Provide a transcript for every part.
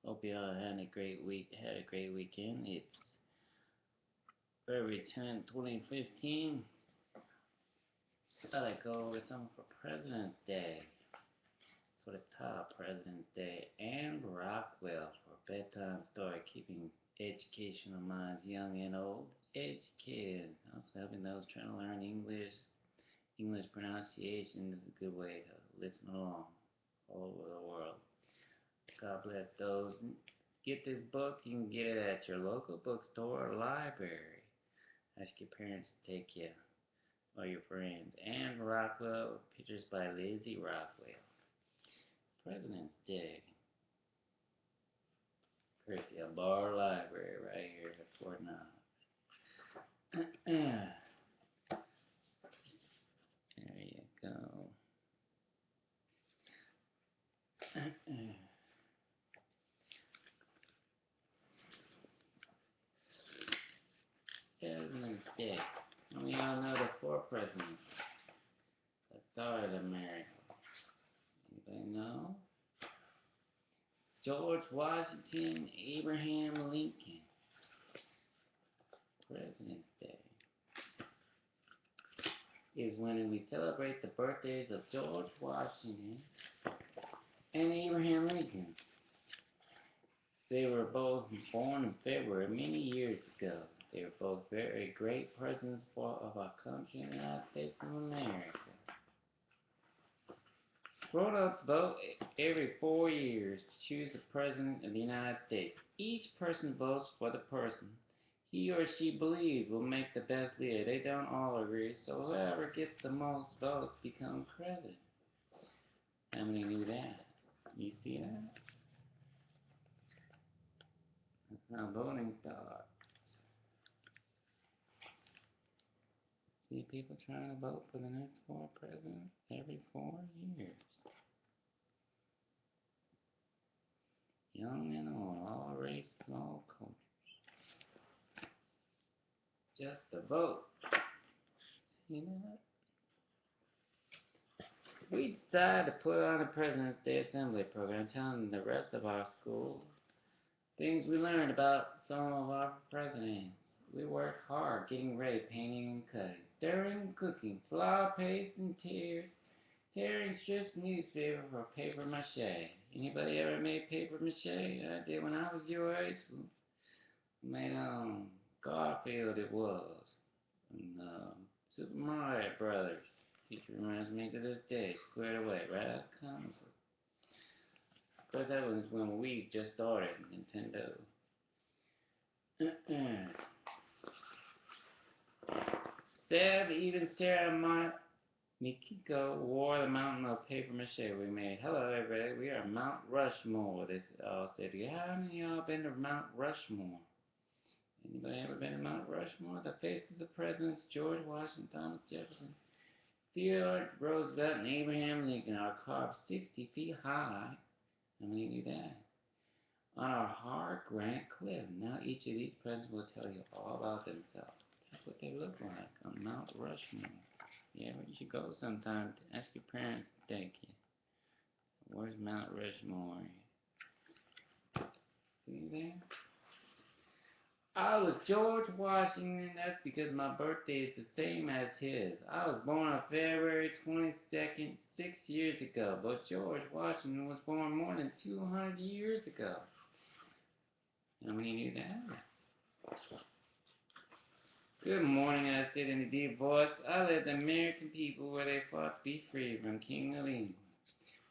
Hope you all had a great week. Had a great weekend. It's February 10th, 2015. Thought I'd go over something for President's Day. For the top, President's Day. Ann Rockwell for Bedtime Story, keeping educational minds young and old educated. Also helping those trying to learn English. English pronunciation is a good way to listen along all over the world. God bless those. Get this book. You can get it at your local bookstore or library. Ask your parents to take you or your friends. Ann Rockwell, pictures by Lizzy Rockwell. President's Day. Courtesy of Barr Library right here at Fort Knox. There you go. President's Day. And we all know the four presidents that started America. Anybody know? George Washington, Abraham Lincoln. President's Day is when we celebrate the birthdays of George Washington and Abraham Lincoln. They were both born in February many years ago. They were both very great presidents of our country, the United States of America. Grown-ups vote every 4 years to choose the President of the United States. Each person votes for the person he or she believes will make the best leader. They don't all agree, so whoever gets the most votes becomes president. How many knew that? You see that? That's how voting starts. See people trying to vote for the next 4 presidents every 4 years. Young and old, all races, all cultures. Just a vote. See that? We decided to put on a President's Day Assembly program telling the rest of our school things we learned about some of our presidents. We worked hard getting ready, painting and cutting, stirring and cooking, flour paste and tearing strips of newspaper for paper mache. Anybody ever made paper mache? I did when I was your age. We made Garfield it was. And Super Mario Brothers. Teacher reminds me to this day, squared away, right out of the comic book. Of course, that was when we just started Nintendo. Even Sarah Mikiko wore the mountain of paper mache we made. Hello, everybody. We are Mount Rushmore. They all said together. How many of y'all been to Mount Rushmore? Anybody ever been to Mount Rushmore? The faces of Presidents George Washington, Thomas Jefferson, Theodore Roosevelt, and Abraham Lincoln are carved 60 feet high. How many knew that? On our hard granite cliff. Now each of these presidents will tell you all about themselves. That's what they look like on Mount Rushmore. Yeah, you should go sometime. Ask your parents to take you. Where's Mount Rushmore? See there? I was George Washington. That's because my birthday is the same as his. I was born on February 22nd, 6 years ago. But George Washington was born more than 200 years ago. How many knew that? Good morning, I said in a deep voice. I led the American people where they fought to be free from King of England.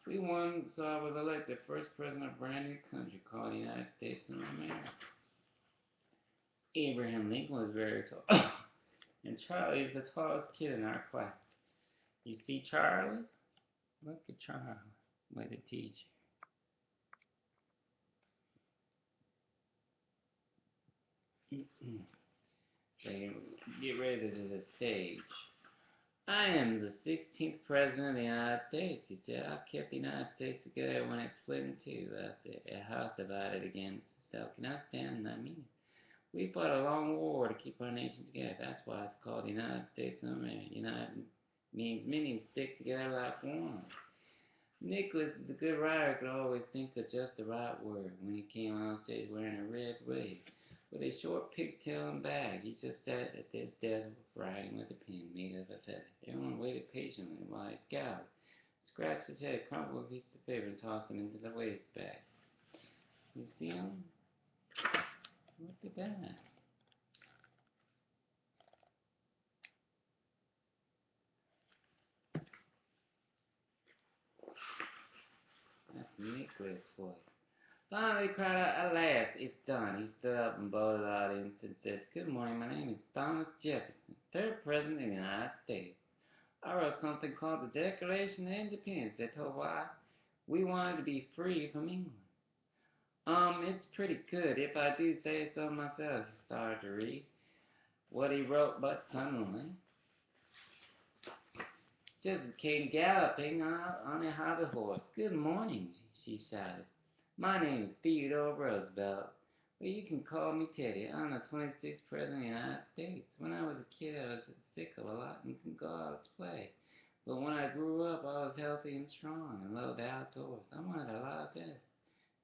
We won, so I was elected first president of a brand new country called the United States of America. Abraham Lincoln was very tall, and Charlie is the tallest kid in our class. You see Charlie? Look at Charlie with the teacher. They get ready to the stage. I am the 16th President of the United States, he said. I kept the United States together when it split in two. I said, a house divided against itself cannot stand, and I mean it. We fought a long war to keep our nation together. That's why it's called the United States of America. United means many stick together like one. Nicholas is a good writer, could always think of just the right word. When he came on stage wearing a red wig with a short pigtail and bag, he just sat at his desk writing with a pen made of a feather. Everyone waited patiently while he scowled, scratched his head, crumpled a piece of paper, and tossed it into the waste bag. You see him? Look at that. That's Nicholas' voice. Finally he cried out, at last, it's done. He stood up and bowed the audience and said, good morning, my name is Thomas Jefferson, third President of the United States. I wrote something called the Declaration of Independence that told why we wanted to be free from England. It's pretty good, if I do say so myself. He started to read what he wrote, but suddenly, just came galloping on a hobby horse. Good morning, she shouted. My name is Theodore Roosevelt, but you can call me Teddy. I'm the 26th President of the United States. When I was a kid, I was sick of a lot and couldn't go out to play. But when I grew up, I was healthy and strong and loved the outdoors. I wanted a lot of this.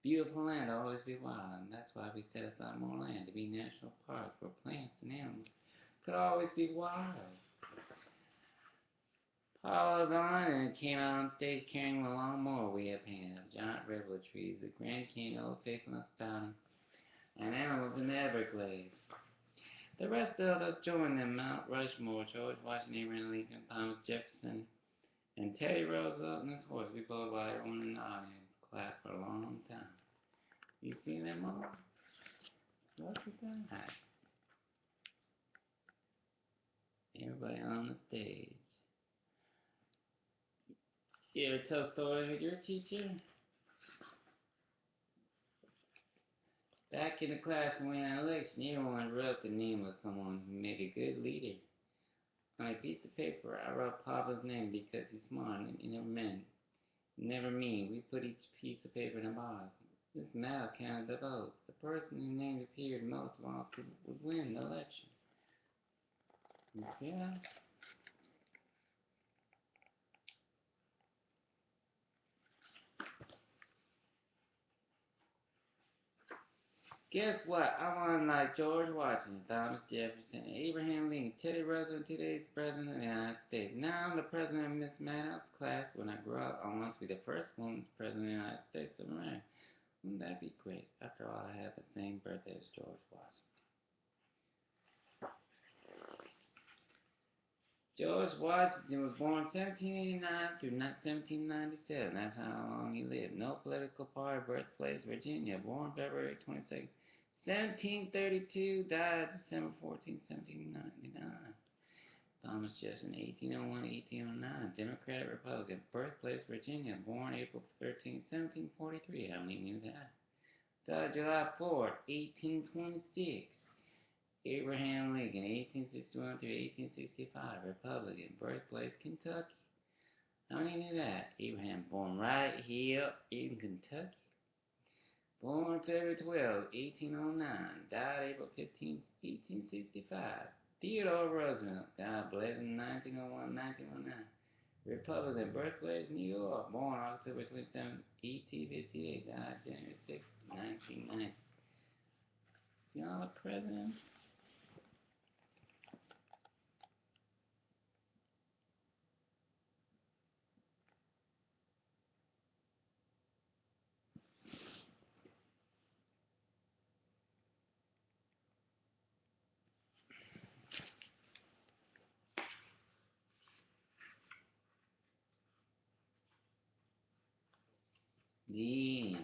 Beautiful land will always be wild, and that's why we set aside more land to be national parks where plants and animals could always be wild. Followed on and came out on stage carrying a lawnmower we had painted of giant redwood trees, the Grand Canyon, Old Faithful and Spouting, and animals in the Everglades. The rest of us joined them, Mount Rushmore, George Washington, Abraham Lincoln, Thomas Jefferson, and Teddy Roosevelt and his horse. We both while everyone in the audience clapped for a long time. You see them all? Look at that. Everybody on the stage. You ever tell stories with your teacher? Back in the class when we had an election, everyone wrote the name of someone who made a good leader. On a piece of paper, I wrote Papa's name because he's smart and it never mean. We put each piece of paper in a box. This now counted the votes. The person whose name appeared most often would win the election. You see that? Guess what? I won like George Washington, Thomas Jefferson, Abraham Lincoln, Teddy Roosevelt, today's President of the United States. Now I'm the President of Miss Madhouse's class. When I grow up, I want to be the first woman's President of the United States of America. Wouldn't that be great? After all, I have the same birthday as George Washington. George Washington was born 1789 through 1797. That's how long he lived. No political party, birthplace, Virginia. Born February 22nd, 1732. Died December 14th, 1799. Thomas Jefferson, 1801 1809. Democratic Republican. Birthplace, Virginia. Born April 13th, 1743. How many knew that? Died July 4th, 1826. Abraham Lincoln, 1861 through 1865, Republican, birthplace Kentucky. How many knew that? Abraham born right here in Kentucky. Born February 12, 1809, died April 15, 1865. Theodore Roosevelt, God bless him, 1901, 1909. Republican, birthplace New York, born October 27, 1858, died January 6, 1990. See all the presidents? Yeah.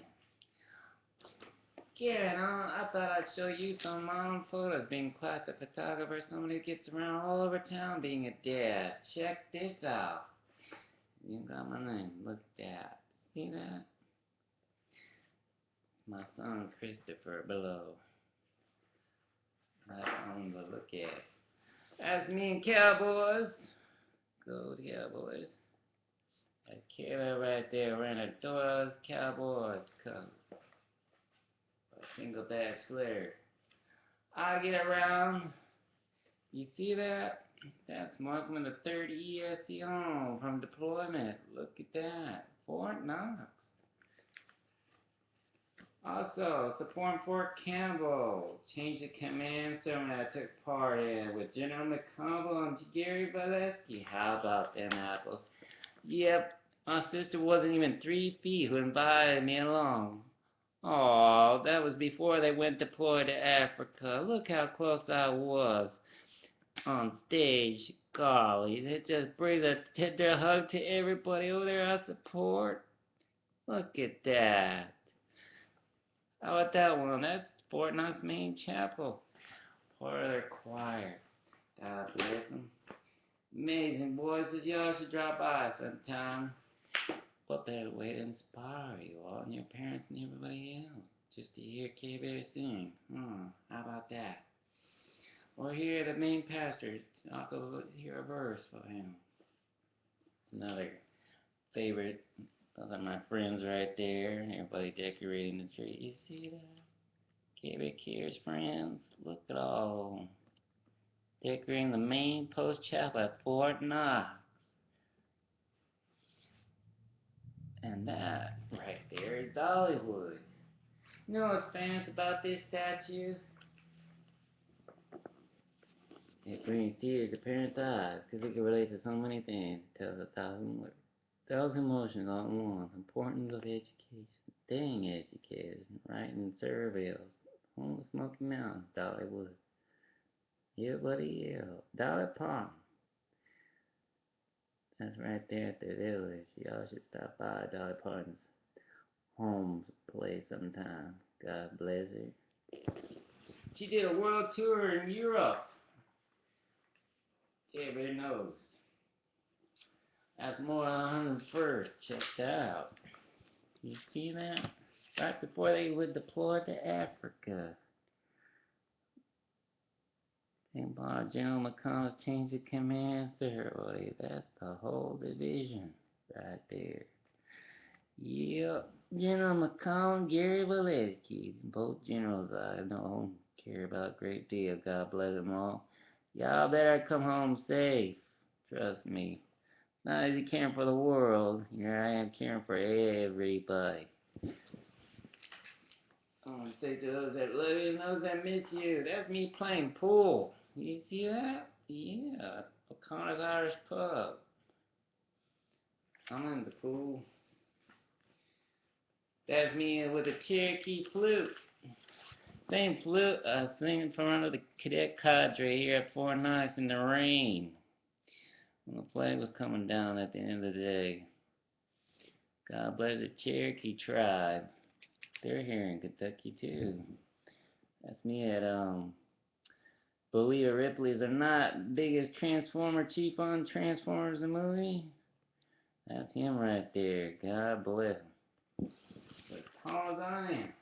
Karen, I thought I'd show you some of my own photos. Being quite the photographer, someone who gets around all over town being a dad. Check this out. You got my name. Look at that. See that? My son Christopher below. That's on the look at. That's me and Cowboys. Go Cowboys. That's Kayla right there wearing a Doyle's Cowboys coat. A single dash flare. I get around. You see that? That's Markman, the third ESC home from deployment. Look at that. Fort Knox. Also, supporting Fort Campbell. Changed the command ceremony I took part in with General McConville and Gary Valesky. How about them apples? Yep, my sister wasn't even 3 feet who invited me along. Oh, that was before they went deployed to Africa. Look how close I was on stage. Golly, it just brings a tender hug to everybody over there I support. Look at that. How about that one? That's Fort Knox Main Chapel. Part of their choir. God bless them. Amazing voices. Y'all should drop by sometime. What better way to inspire you all and your parents and everybody else? Just to hear K-Bear sing. How about that? Or hear the main pastor talk over, hear a verse for him. Another favorite. Those are my friends right there. Everybody decorating the tree. You see that? K-Bear Cares friends. Look at all. Decorating the main post chapel at Fort Knox. And that right there is Dollywood. You know what's famous about this statue? It brings tears to parents' eyes because it can relate to so many things. It tells 1,000 words. 1,000 emotions all in one. Importance of education. Staying educated. Writing surveys. Home of Smoky Mountain. Dollywood. Yeah, buddy, yeah. Dolly Parton. That's right there at the village. Y'all should stop by Dolly Parton's home place sometime. God bless her. She did a world tour in Europe. Everybody knows. That's more than 101st. Check that out. You see that? Right before they would deploy to Africa. And by General McConnell's changed the command ceremony. That's the whole division right there. Yep. General McConnell, Gary Valesky. Both generals I know care about a great deal. God bless them all. Y'all better come home safe. Trust me. Not as you caring for the world. Here I am caring for everybody. I want to say to those that love you and those that miss you, that's me playing pool. You see that? Yeah. O'Connor's Irish Pub. I'm in the pool. That's me with a Cherokee flute. Same flute I was singing in front of the cadet cadre here at Fort Knox in the rain. When the flag was coming down at the end of the day. God bless the Cherokee tribe. They're here in Kentucky too. That's me at Believe It Ripley's or Not, biggest Transformer chief on Transformers the movie. That's him right there. God bless him. But pause on him.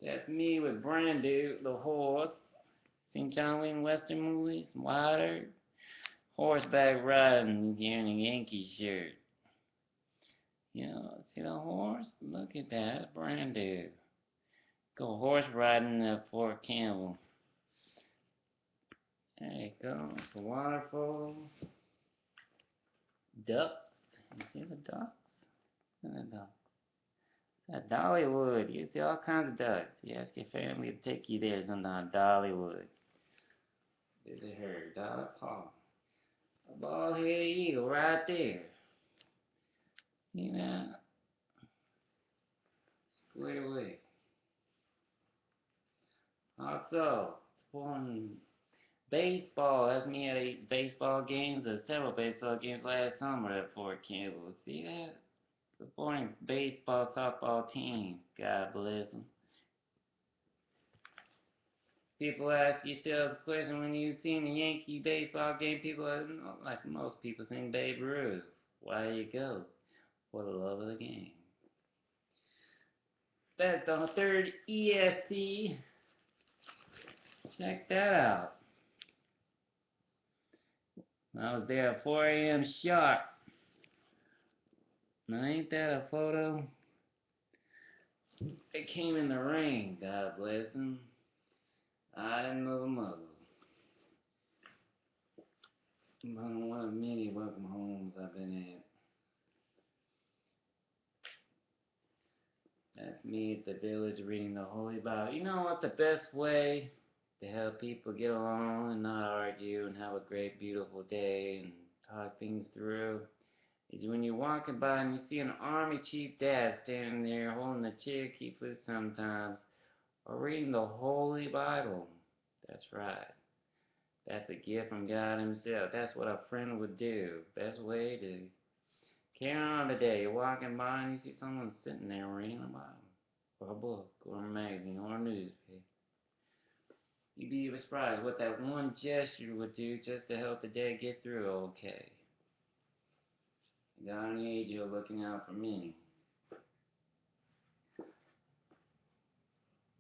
That's me with Brandu, the horse. Seen John Wayne Western movies? Water. Horseback riding, wearing a Yankee shirt. You know, see the horse? Look at that, Brandu. Go horse riding at Fort Campbell. There you go. The waterfalls. Ducks. You see the ducks? Look at the ducks. At Dollywood, you see all kinds of ducks. You ask your family to take you there sometime. Dollywood. Visit her, Dolly Paul. A bald-headed eagle right there. See that? Squared away. Also, supporting baseball. That's me at 8 baseball games, or several baseball games last summer at Fort Campbell. See that? Supporting baseball, softball team. God bless them. People ask yourselves a question when you've seen a Yankee baseball game. People, like most people, sing Babe Ruth. Why do you go? For the love of the game. That's the third ESC. Check that out. I was there at 4 a.m. sharp. Now ain't that a photo? It came in the rain, God bless him. I didn't move a move. One of many welcome homes I've been at. That's me at the village reading the Holy Bible. You know what the best way to help people get along and not argue and have a great, beautiful day and talk things through is when you're walking by and you see an army chief dad standing there holding a Cherokee flute sometimes or reading the Holy Bible. That's right. That's a gift from God Himself. That's what a friend would do. Best way to carry on the day. You're walking by and you see someone sitting there reading a Bible, or a book, or a magazine, or a newspaper. You'd be surprised what that one gesture would do just to help the day get through okay. God and the angel looking out for me.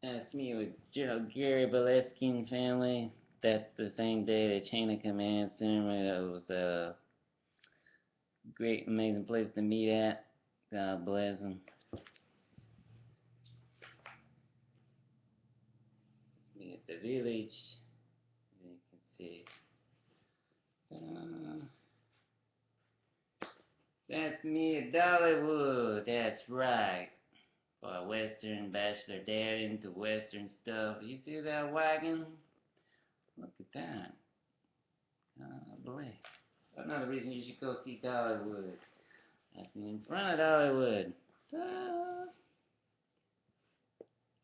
That's me with General Gary Bolesky and family. That's the same day the chain of command ceremony. That was a great, amazing place to meet at. God bless them. Me at the village. You can see. That's me at Dollywood. That's right. For a Western bachelor dad into Western stuff. You see that wagon? Look at that. Boy. Another reason you should go see Dollywood. That's me in front of Dollywood.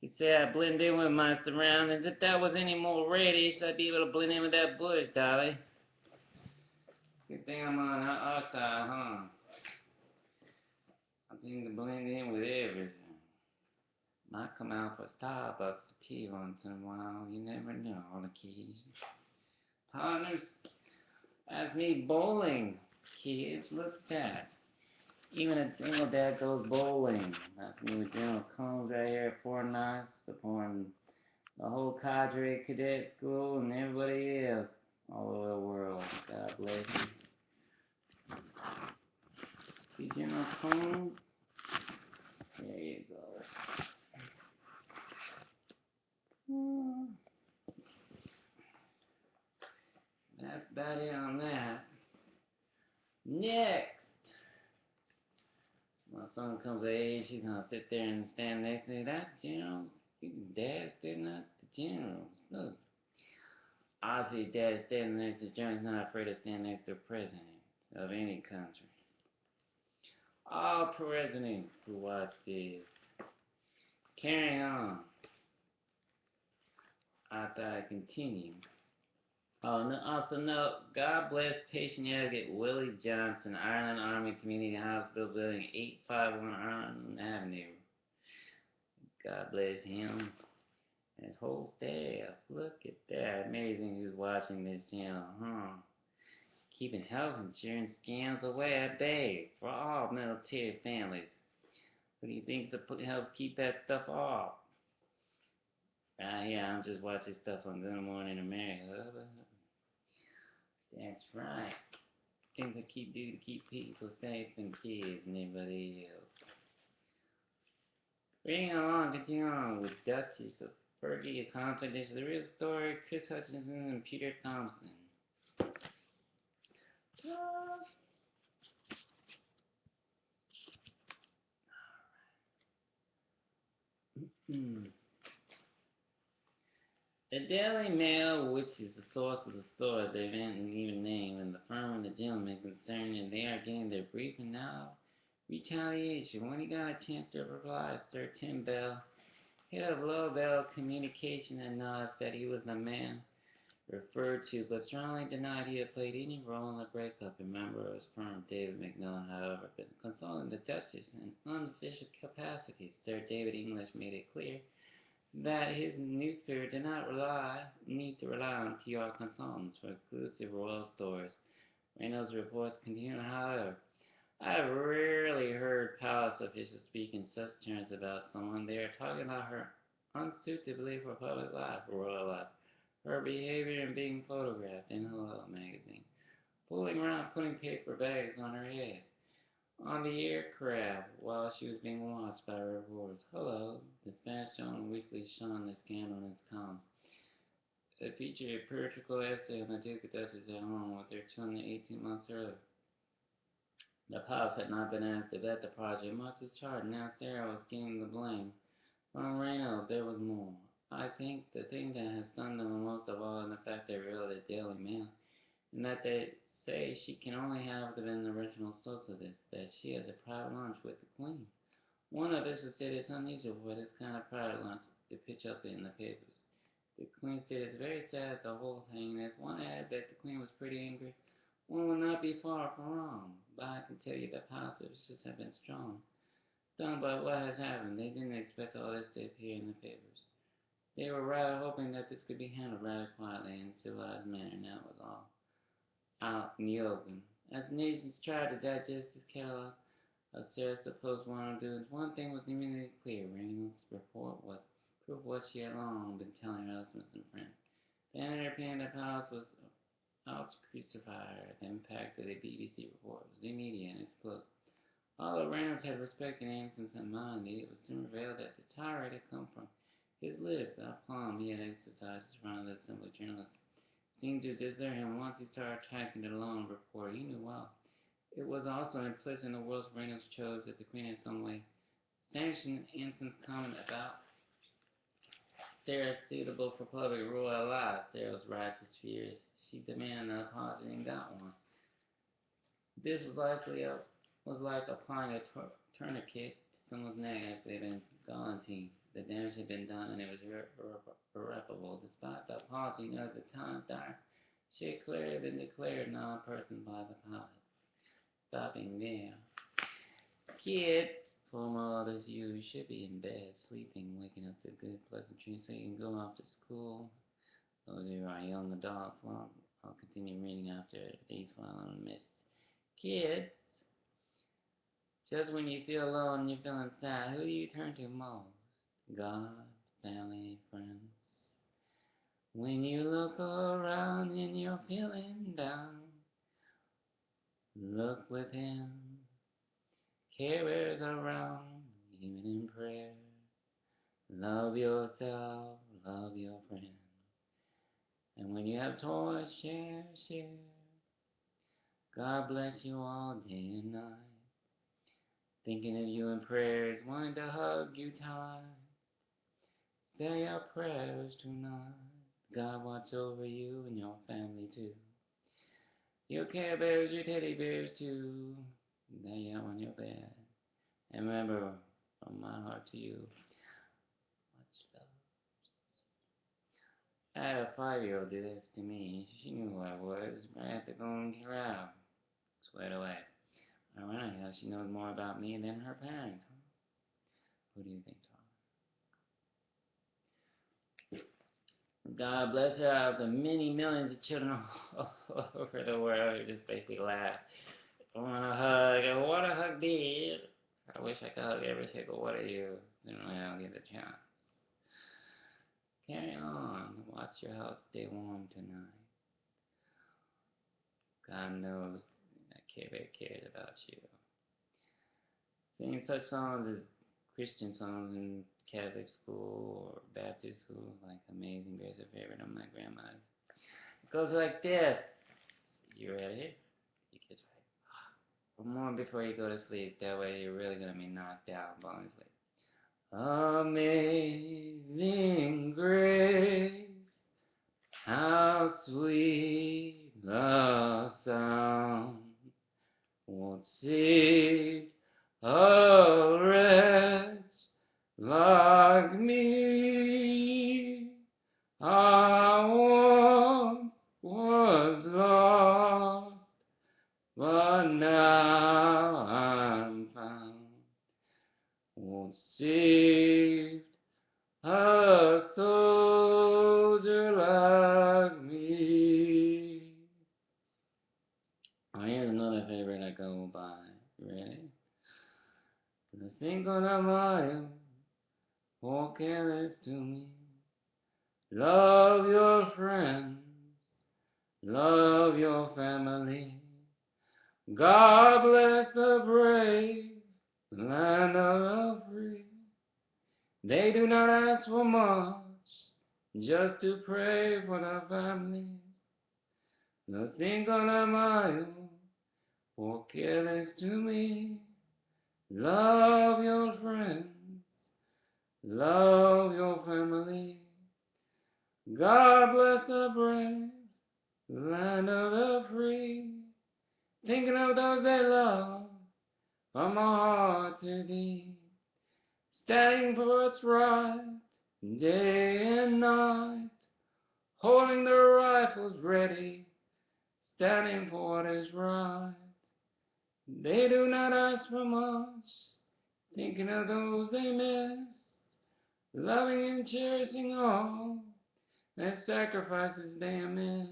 You say I blend in with my surroundings. If that was any more reddish, I'd be able to blend in with that bush, Dolly. Good thing I'm on our side, huh? I seem to blend in with everything. Might come out for Starbucks or tea once in a while. You never know on occasion. Partners, that's me bowling. Kids, look at that. Even a single dad goes bowling. That's me with General Combs right here at Fort Knox, supporting the whole cadre at cadet school and everybody else all over the world. God bless you. See General Combs? There you go. That's about it on that. Next! My son comes of age, he's gonna sit there and stand next to me. That's General. Dad standing next to Generals. Look. Obviously, Dad standing next to Generals, not afraid to stand next to a president of any country. All presidents who watch this. Carry on. I thought I'd continue. Oh, no, also note, God bless patient advocate Willie Johnson, Ireland Army Community Hospital Building, 851 Ireland Avenue. God bless him and his whole staff. Look at that. Amazing who's watching this channel, huh? Keeping health insurance scams away at bay for all military families. What do you think helps keep that stuff off? Yeah, I'm just watching stuff on Good Morning America. That's right. Things I do to keep people safe and kids and everybody else. Reading along, continue on with Duchess of Fergie, A Confidential, The Real Story, Chris Hutchins and Peter Thompson. The Daily Mail, which is the source of the story, the event and even name, and the firm and the gentleman concerned, and they are getting their briefing now. Retaliation. When he got a chance to reply, Sir Tim Bell, head of Low Bell Communication, acknowledged that he was the man referred to, but strongly denied he had played any role in the breakup. A member of his firm, David McMillan, however, been consulting the Duchess in unofficial capacity. Sir David English made it clear that his newspaper did not need to rely on PR consultants for exclusive royal stories. Reynolds' reports continue, however. I have rarely heard palace officials speak in such terms about someone. They are talking about her unsuitably for public life, royal life, her behavior in being photographed in Hello magazine, fooling around putting paper bags on her head, on the aircraft while she was being watched by reporters. Hello, the Spanish Journal Weekly shone the scandal in its columns. It featured a critical essay on the two contestants at home with their children 18 months earlier. The Pops had not been asked to vet the project, much as Chart. Now Sarah was getting the blame. From Reno, there was more. I think the thing that has stunned them most of all is the fact they revealed the Daily Mail, and that they say she can only have been the original source of this, that she has a private lunch with the Queen. One official said it's unusual for this kind of private lunch to pitch up in the papers. The Queen said it's very sad, the whole thing, and if one added that the Queen was pretty angry, one would not be far from wrong. But I can tell you the positives just have been strong. Stunned by what has happened, they didn't expect all this to appear in the papers. They were rather hoping that this could be handled rather quietly in a civilized manner. Now it was all out in the open. As the nations tried to digest this catalog of Sarah's supposed wrongdoings, one thing was immediately clear. Reynolds' report was proof of what she had long been telling her husbands and friends. The entertainment of the palace was out to crucify her. The impact of the BBC report was immediate and explosive. Although Reynolds had respected Anson's in mind, it was soon revealed that the tirade had come from his lips. A palm he had exercised in front of the assembled journalists seemed to desert him once he started tracking the long report. He knew well. It was also implicit in the words Reynolds chose that the Queen in some way sanctioned Anson's comment about Sarah suitable for public royal life. Sarah was righteous furious. She demanded an apology and got one. This was like applying a tourniquet to someone's neck after they'd been guillotined. The damage had been done, and it was irreparable. Despite the apology, at the time, she had clearly been declared non-person by the pilot. Stopping there. Kids, for mothers, you should be in bed, sleeping, waking up to good, pleasant dreams so you can go off to school. Those who are young adults, well, I'll continue reading after these while I'm missed. Kids, just when you feel alone and you're feeling sad, who do you turn to most? God, family, friends. When you look around and you're feeling down, look within. Carers around, even in prayer. Love yourself, love your friend. And when you have toys, share. God bless you all day and night. Thinking of you in prayers, wanting to hug you tight. Say your prayers tonight. God watch over you and your family too. Your Care Bears, your teddy bears too. There you are on your bed. And remember, from my heart to you, much love. I had a 5-year-old do this to me. She knew who I was, but I had to go and get her out. Sweat away. Ironic how she knows more about me than her parents. Huh? Who do you think, Tom? God bless her out of the many millions of children all over the world who just basically laugh. I want a hug. I want a hug, babe. I wish I could hug every single one of you. Then I don't get the chance. Carry on. Watch your house stay warm tonight. God knows that Care Bear cares about you. Singing such songs as Christian songs in Catholic school or Baptist school, like Amazing Grace, a favorite of my grandma's. It goes like this. You ready? You kids ready? One more before you go to sleep. That way you're really going to be knocked out falling asleep. Amazing grace, how sweet the sound, once saved a wretch like me. I once was lost, but now I'm found. Once saved a soldier like me. Oh, here's another favorite I go by. You ready? The Cinco de Mayo, oh, careless to me. Love your friends, love your family. God bless the brave land of the free. They do not ask for much, just to pray for the families. Los cinco de mayo, porque eres to me. Love your friends, love your family. God bless the brave, land of the free. Thinking of those they love, from my heart to thee. Standing for what's right, day and night. Holding their rifles ready, standing for what is right. They do not ask for much, thinking of those they miss, loving and cherishing all their sacrifices they miss.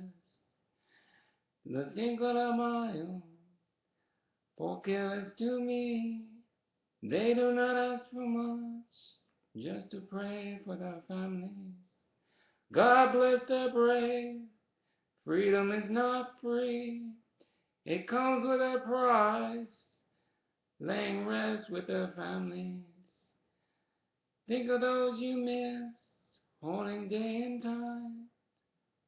Los cinco de mayo, porque es to me. They do not ask for much, just to pray for their families. God bless the brave. Freedom is not free. It comes with a price, laying rest with their families. Think of those you missed, holding day and time.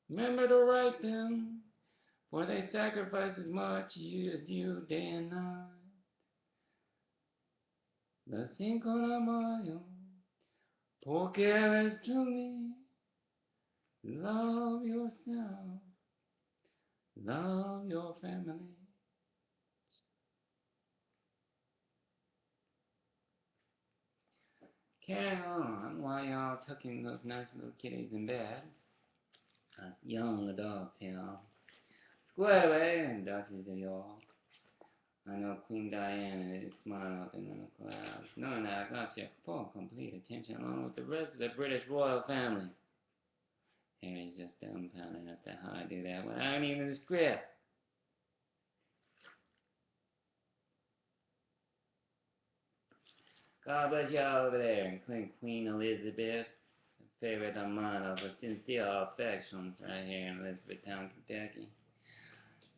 Remember to write them, for they sacrifice as much as you day and night. Los cinco de mayo, porque eres to me. Love yourself, love your family. Carry on while y'all tucking those nice little kitties in bed. That's young adult tale. Square away and duchies of y'all. I know Queen Diana is smiling up in the clouds, knowing that I got your full complete attention along with the rest of the British royal family. Harry's just dumbfounded as to how I do that without even the script. God bless y'all over there, including Queen Elizabeth, a favorite of mine of a sincere affections right here in Elizabethtown, Kentucky.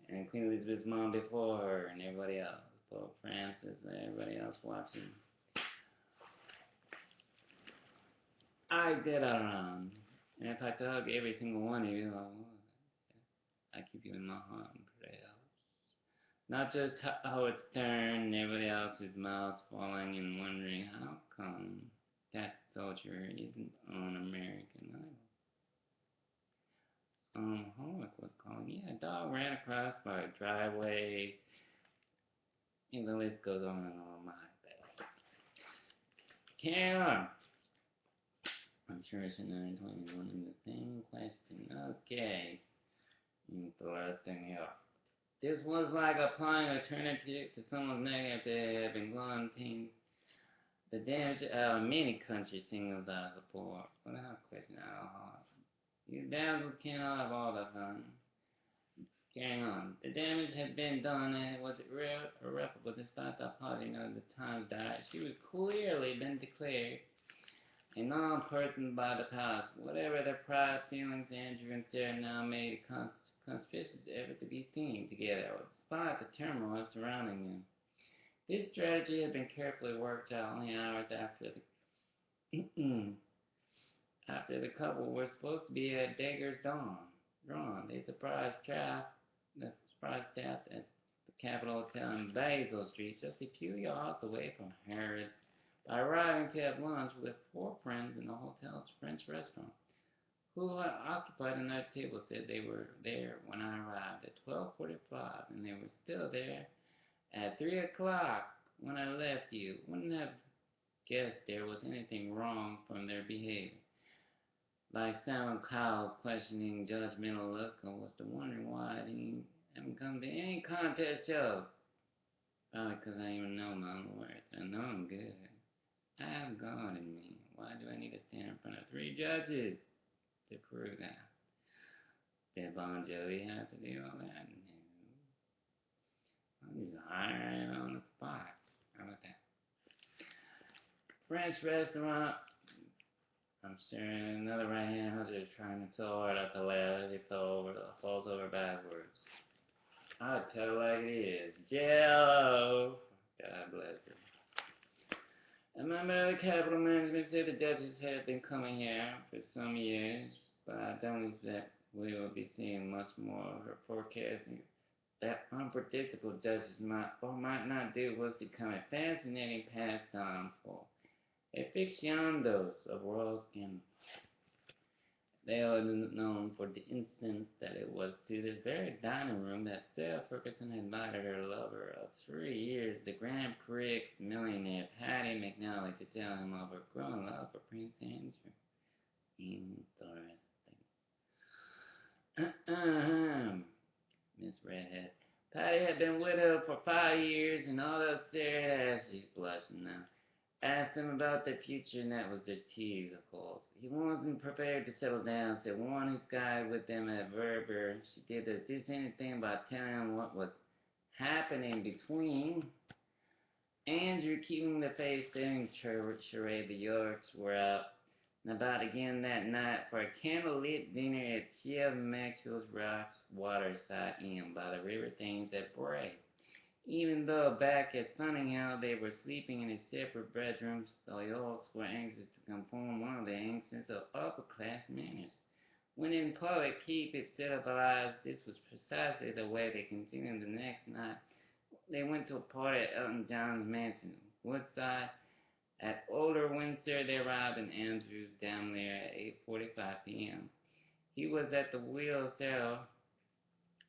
And Queen Elizabeth's mom before her and everybody else, Pope Francis and everybody else watching. I get around, and if I could hug every single one of you, I would. I keep you in my heart and prayers. Not just Howard Stern and everybody else's mouths falling and wondering how come that soldier isn't on American Idol. Homework was calling. Yeah, a dog ran across my driveway. And the list goes on and on. My bad. Carry on. I'm sure it's an 921 in the same question. Okay. The last thing here. This was like applying alternative to someone's negative that had been granting the damage many countries single as support. Without question at all. You damsels cannot have all the fun. Carrying on. The damage had been done and it was irreparable despite the apology of the Times died. She was clearly been declared a non-person by the palace. Whatever their pride, feelings, Andrew and Sarah now made a conspicuous effort to be seen together, despite the turmoil surrounding them. This strategy had been carefully worked out only hours after the after the couple were supposed to be at Dagger's Dawn. Drawn, they surprised staff at the Capitol Hotel in Basil Street, just a few yards away from Harrods, by arriving to have lunch with 4 friends in the hotel's French restaurant, who had occupied another table. Said they were there when I arrived at 12:45, and they were still there at 3 o'clock when I left you. Wouldn't have guessed there was anything wrong from their behavior. Like Sam Cowell's questioning, judgmental look, I was to wondering why I haven't come to any contest shows. Probably because I even know my own worth. I know I'm good. I have God in me. Why do I need to stand in front of 3 judges to prove that? Did Bon Jovi have to do all that? No. He's hiring on the spot. How about that? French restaurant. I'm sure another right-hand hunter is trying so hard not to laugh. He falls over backwards. I tell it like it is. Jello. God bless her. A member of the Capital Management said the Duchess had been coming here for some years, but I don't expect we will be seeing much more of her forecasting. That unpredictable Duchess might or might not do was become a fascinating pastime for aficionados of royal scandal. They are known for the instance that it was to this very dining room that Sarah Ferguson had invited her lover of 3 years, the Grand Prix millionaire Patty McNally, to tell him of her growing love for Prince Andrew. Interesting. Miss Redhead. Patty had been widowed for 5 years, and although Sarah had, she's blushing now, asked him about the future, and that was just tease, of course. He wasn't prepared to settle down, so one who skied with them at Verber, she did just anything by telling him what was happening between Andrew keeping the face-setting charade. The Yorks were out and about again that night for a candlelit dinner at Chef Maxwell's Rocks Waterside Inn by the River Thames at Bray. Even though back at Sunninghill they were sleeping in separate bedrooms, the Yorks were anxious to conform one of the ancients of upper-class manners. When in public, keep it civilized. This was precisely the way they continued the next night. They went to a party at Elton John's mansion, Woodside. At Older Windsor, they arrived in Andrew Damlier at 8:45 p.m. He was at the wheel cell,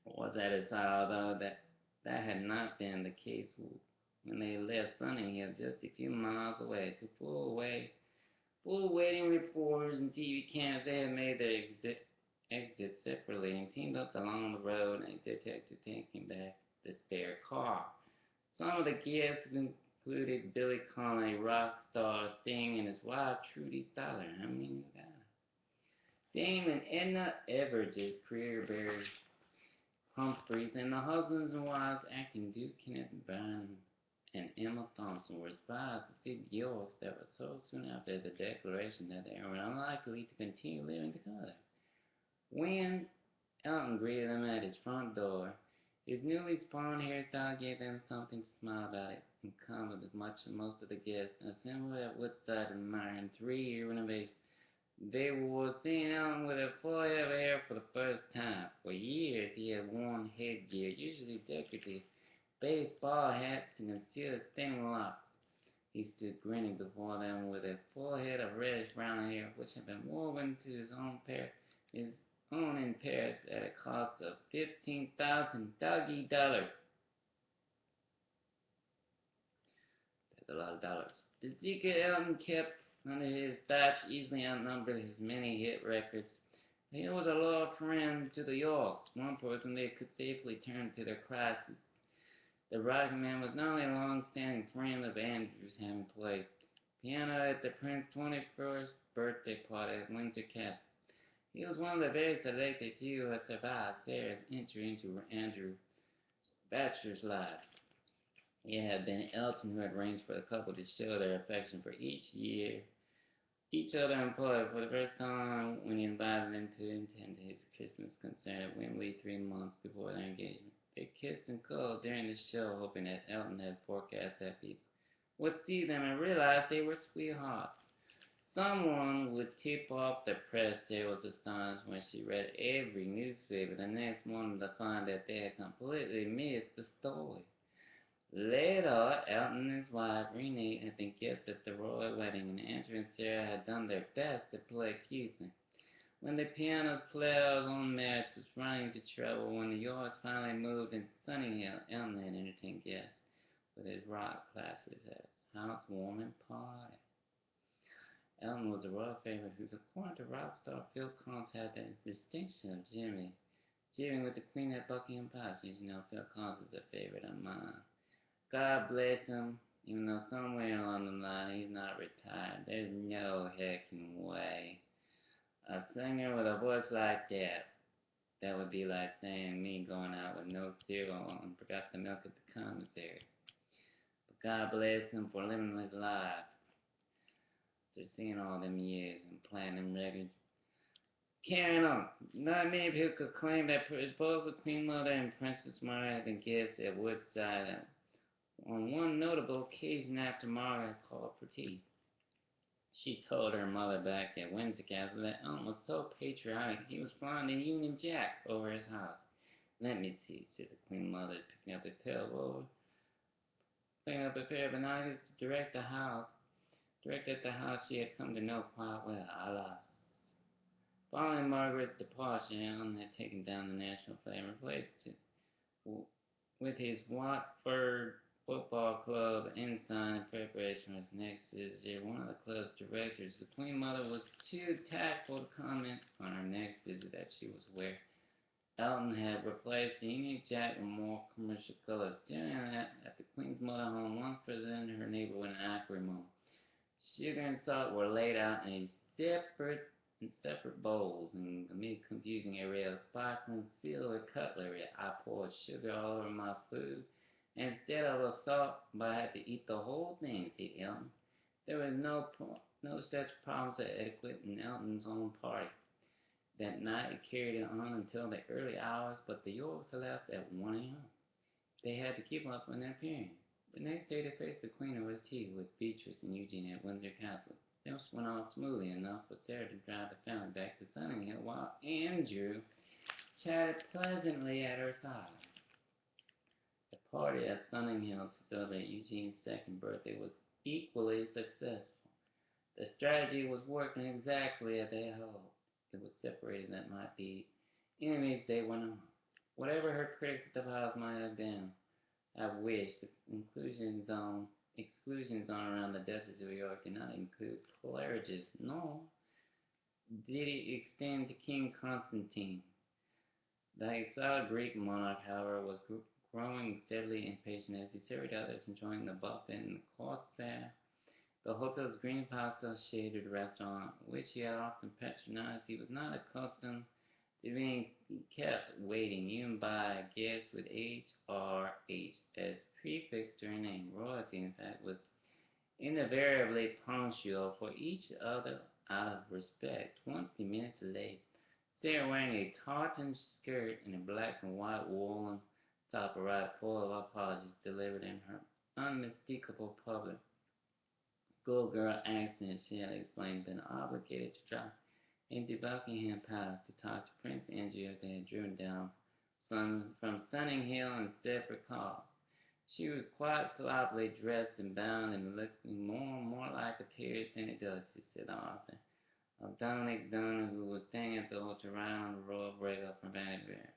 was at his side, although that had not been the case when they left Sunninghill just a few miles away. To full waiting reporters and TV cameras, they had made their exit separately and teamed up along the road, and a detective taking back the spare car. Some of the guests included Billy Connolly, rock star Sting, and his wife Trudy Styler. How many knew that? Dame and Edna Everidge's career bears Humphreys, and the husbands and wives acting Duke Kenneth Bryan and Emma Thompson were surprised to see the Yorks that were so soon after the declaration that they were unlikely to continue living together. When Elton greeted them at his front door, his newly spawned hairstyle gave them something to smile about it, in common with most of the guests assembled at Woodside admiring 3-year renovation. They were seeing Elton with a full head of hair for the first time. For years he had worn headgear, usually decorative baseball hats to conceal his thin locks. He stood grinning before them with a full head of reddish-brown hair, which had been woven to his own in Paris at a cost of 15,000 doggy dollars. That's a lot of dollars. The secret Elton kept under his thatch easily outnumbered his many hit records. He was a loyal friend to the Yorks, one person they could safely turn to their crisis. The rocket man was not only a long-standing friend of Andrew's, having played piano at the Prince's 21st birthday party at Windsor Castle. He was one of the very selected few who had survived Sarah's entry into Andrew's bachelor's life. It had been Elton who had arranged for the couple to show their affection for each other in public for the first time when he invited them to attend his Christmas concert at Wembley 3 months before their engagement. They kissed and cuddled during the show, hoping that Elton had forecast that people would see them and realize they were sweethearts. Someone would tip off the press. Sarah was astonished when she read every newspaper the next morning to find that they had completely missed the story. Later, Elton and his wife, Renee, had been guests at the royal wedding, and Andrew and Sarah had done their best to play cutely. When the piano's player's own marriage was running into trouble, when the Yorks finally moved into Sunninghill, Elton had entertained guests with his rock classes at a housewarming party. Elton was a royal favorite whose, according to rock star Phil Collins, had the distinction of jibbing with the Queen at Buckingham Palace. As you know, Phil Collins is a favorite of mine. God bless him, even though somewhere along the line he's not retired. There's no heckin' way. A singer with a voice like that would be like saying me going out with no cereal and forgot the milk at the commissary. But God bless him for living his life. After seeing all them years and playing them records. Carrying on. Not many people could claim that both the Queen Mother and Princess Margaret had been guests at Woodside on one notable occasion after Margaret called for tea. She told her mother back at Windsor Castle that Unc was so patriotic he was flying the Union Jack over his house. Let me see, said the Queen Mother, picking up a pair of binoculars to direct at the house she had come to know quite well, alas. Following Margaret's departure, Allen had taken down the national flag and replaced it with his Watford Football Club ensign in preparation for his next visit. One of the club's directors, the Queen Mother, was too tactful to comment on her next visit that she was aware Elton had replaced the Union Jack with more commercial colors. During that, at the Queen's Mother home, once presented her neighbor with an acrimony. Sugar and salt were laid out in separate bowls, and amid confusing array of sparkling silver cutlery, I poured sugar all over my food. Instead of a salt, but I had to eat the whole thing, said Elton. There was no such problems of etiquette in Elton's own party. That night it carried on until the early hours, but the Yorks left at 1 a.m. They had to keep up on their appearance. The next day they faced the Queen over tea with Beatrice and Eugene at Windsor Castle. This went off smoothly enough for Sarah to drive the family back to Sunninghill while Andrew chatted pleasantly at her side. The party at Sunninghill to celebrate Eugene's second birthday was equally successful. The strategy was working exactly as they hoped. It was separated that might be enemies they were not. Whatever her critics at the house might have wished, the exclusion zone around the Duchess of York did not include Claridge's, nor did it extend to King Constantine. The exiled Greek monarch, however, was growing steadily impatient as he served others, enjoying the buffet and the corsair. The hotel's green pastel-shaded restaurant, which he had often patronized, he was not accustomed to being kept waiting, even by a guest with H.R.H. as prefix to her name. Royalty, in fact, was invariably punctual for each other out of respect. 20 minutes late. Sarah, wearing a tartan skirt and a black and white woolen top, arrived full of apologies delivered in her unmistakable public schoolgirl accent. She had explained been obligated to drive into Buckingham Palace to talk to Prince Andrew they had driven down from Sunninghill in separate cars. She was quite sloppily dressed and bound and looking more and more like a terrorist than a duchess, said the author of Dominic Dunn, who was staying at the hotel right on the Royal Breakup from Vanderbilt.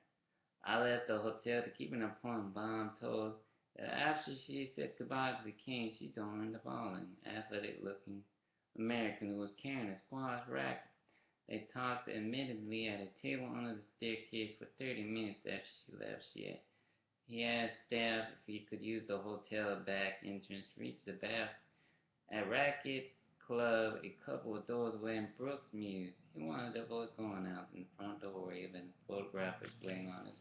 I left the hotel to keep an appointment, but I'm told that after she said goodbye to the king, she joined the following athletic-looking American who was carrying a squash racket. They talked admittedly at a table under the staircase for 30 minutes after she left. He asked staff if he could use the hotel back entrance to reach the bath at Rackett's Club, a couple of doors away in Brooks Mews. He wanted to avoid going out in the front door, even the photographers waiting on his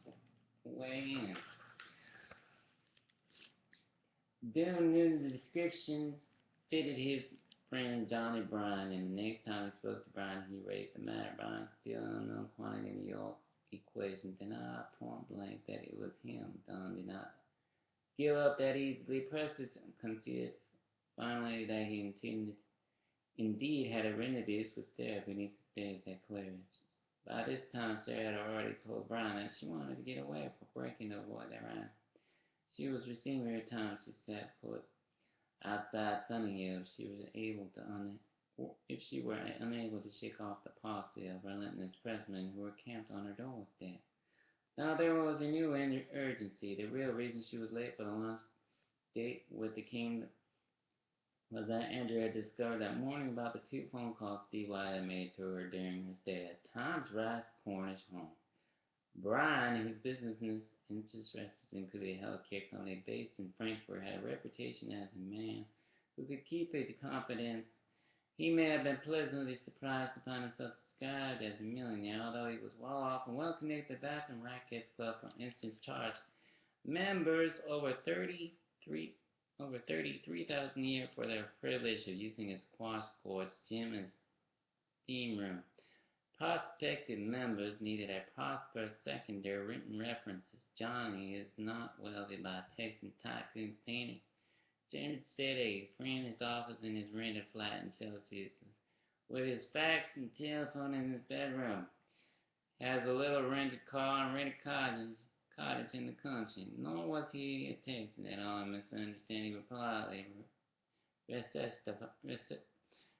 way in. Dillon knew the description fitted his friend Johnny Bryan, and the next time he spoke to Bryan, he raised the matter. Bryan, still unknown quantity in New York's equation, denied point blank that it was him. Dunn did not give up that easily. Preston conceded finally that he indeed had a rendezvous with Sarah beneath the stairs at Claridge's. By this time, Sarah had already told Bryan that she wanted to get away from breaking the avoid that ran. She was receiving her time. She sat put outside Sunninghill if she were unable to shake off the posse of relentless pressmen who were camped on her doorstep. Now there was a new urgency. The real reason she was late for the lunch date with the king was that Andrew had discovered that morning about the 2 phone calls Steve White had made to her during her stay at Tom's Rice Cornish home. Bryan, whose business interests included a healthcare company based in Frankfurt, had a reputation as a man who could keep his confidence. He may have been pleasantly surprised to find himself described as a millionaire, although he was well off and well connected to the Bath and Rackets Club, for instance, charged members over 33,000 a year for their privilege of using his squash courts, gym, and steam room. Prospective members needed a prosperous secondary written references. Johnny is not wealthy by Texan tycoon standing. James said a friend in his office in his rented flat in Chelsea with his fax and telephone in his bedroom. Has a little rented car and rented cottage in the country. Nor was he a Texan at all, misunderstanding but politely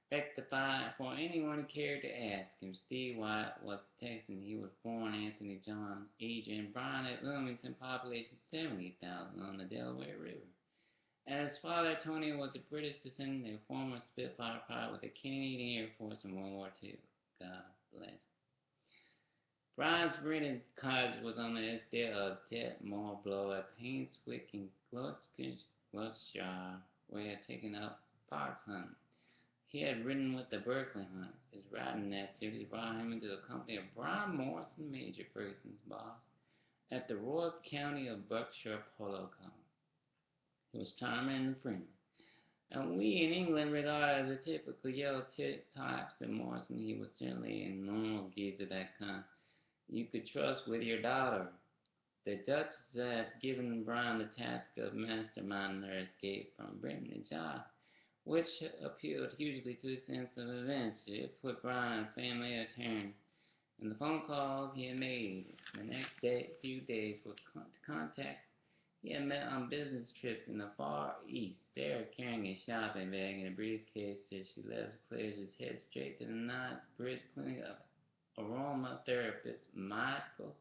rectified for anyone who cared to ask him. Steve White was Texan. He was born Anthony John Adrian Bryan at Wilmington, population 70,000 on the Delaware River. And his father, Tony, was a British descendant, a former Spitfire pilot with the Canadian Air Force in World War II. God bless. Brian's rented cottage was on the estate of Ted Morblow at Painswick in Gloucestershire, where he had taken up fox hunting. He had ridden with the Berkeley Hunt. His riding activities brought him into the company of Brian Morrison, Major Ferguson's boss, at the Royal County of Berkshire Polo Club. He was charming and friendly, and we in England regard as a typical yellow type, said Morrison. He was certainly a normal geezer, that kind you could trust with your daughter. The Duchess had given Brian the task of masterminding her escape from Britain, a job which appealed hugely to his sense of adventure. It put Brian and family a turn, and the phone calls he had made the next few days were contacts he had met on business trips in the Far East. Sarah, carrying a shopping bag and a briefcase as she left the pleasures, head straight to the Knox Bridge Clinic of aromatherapist Michael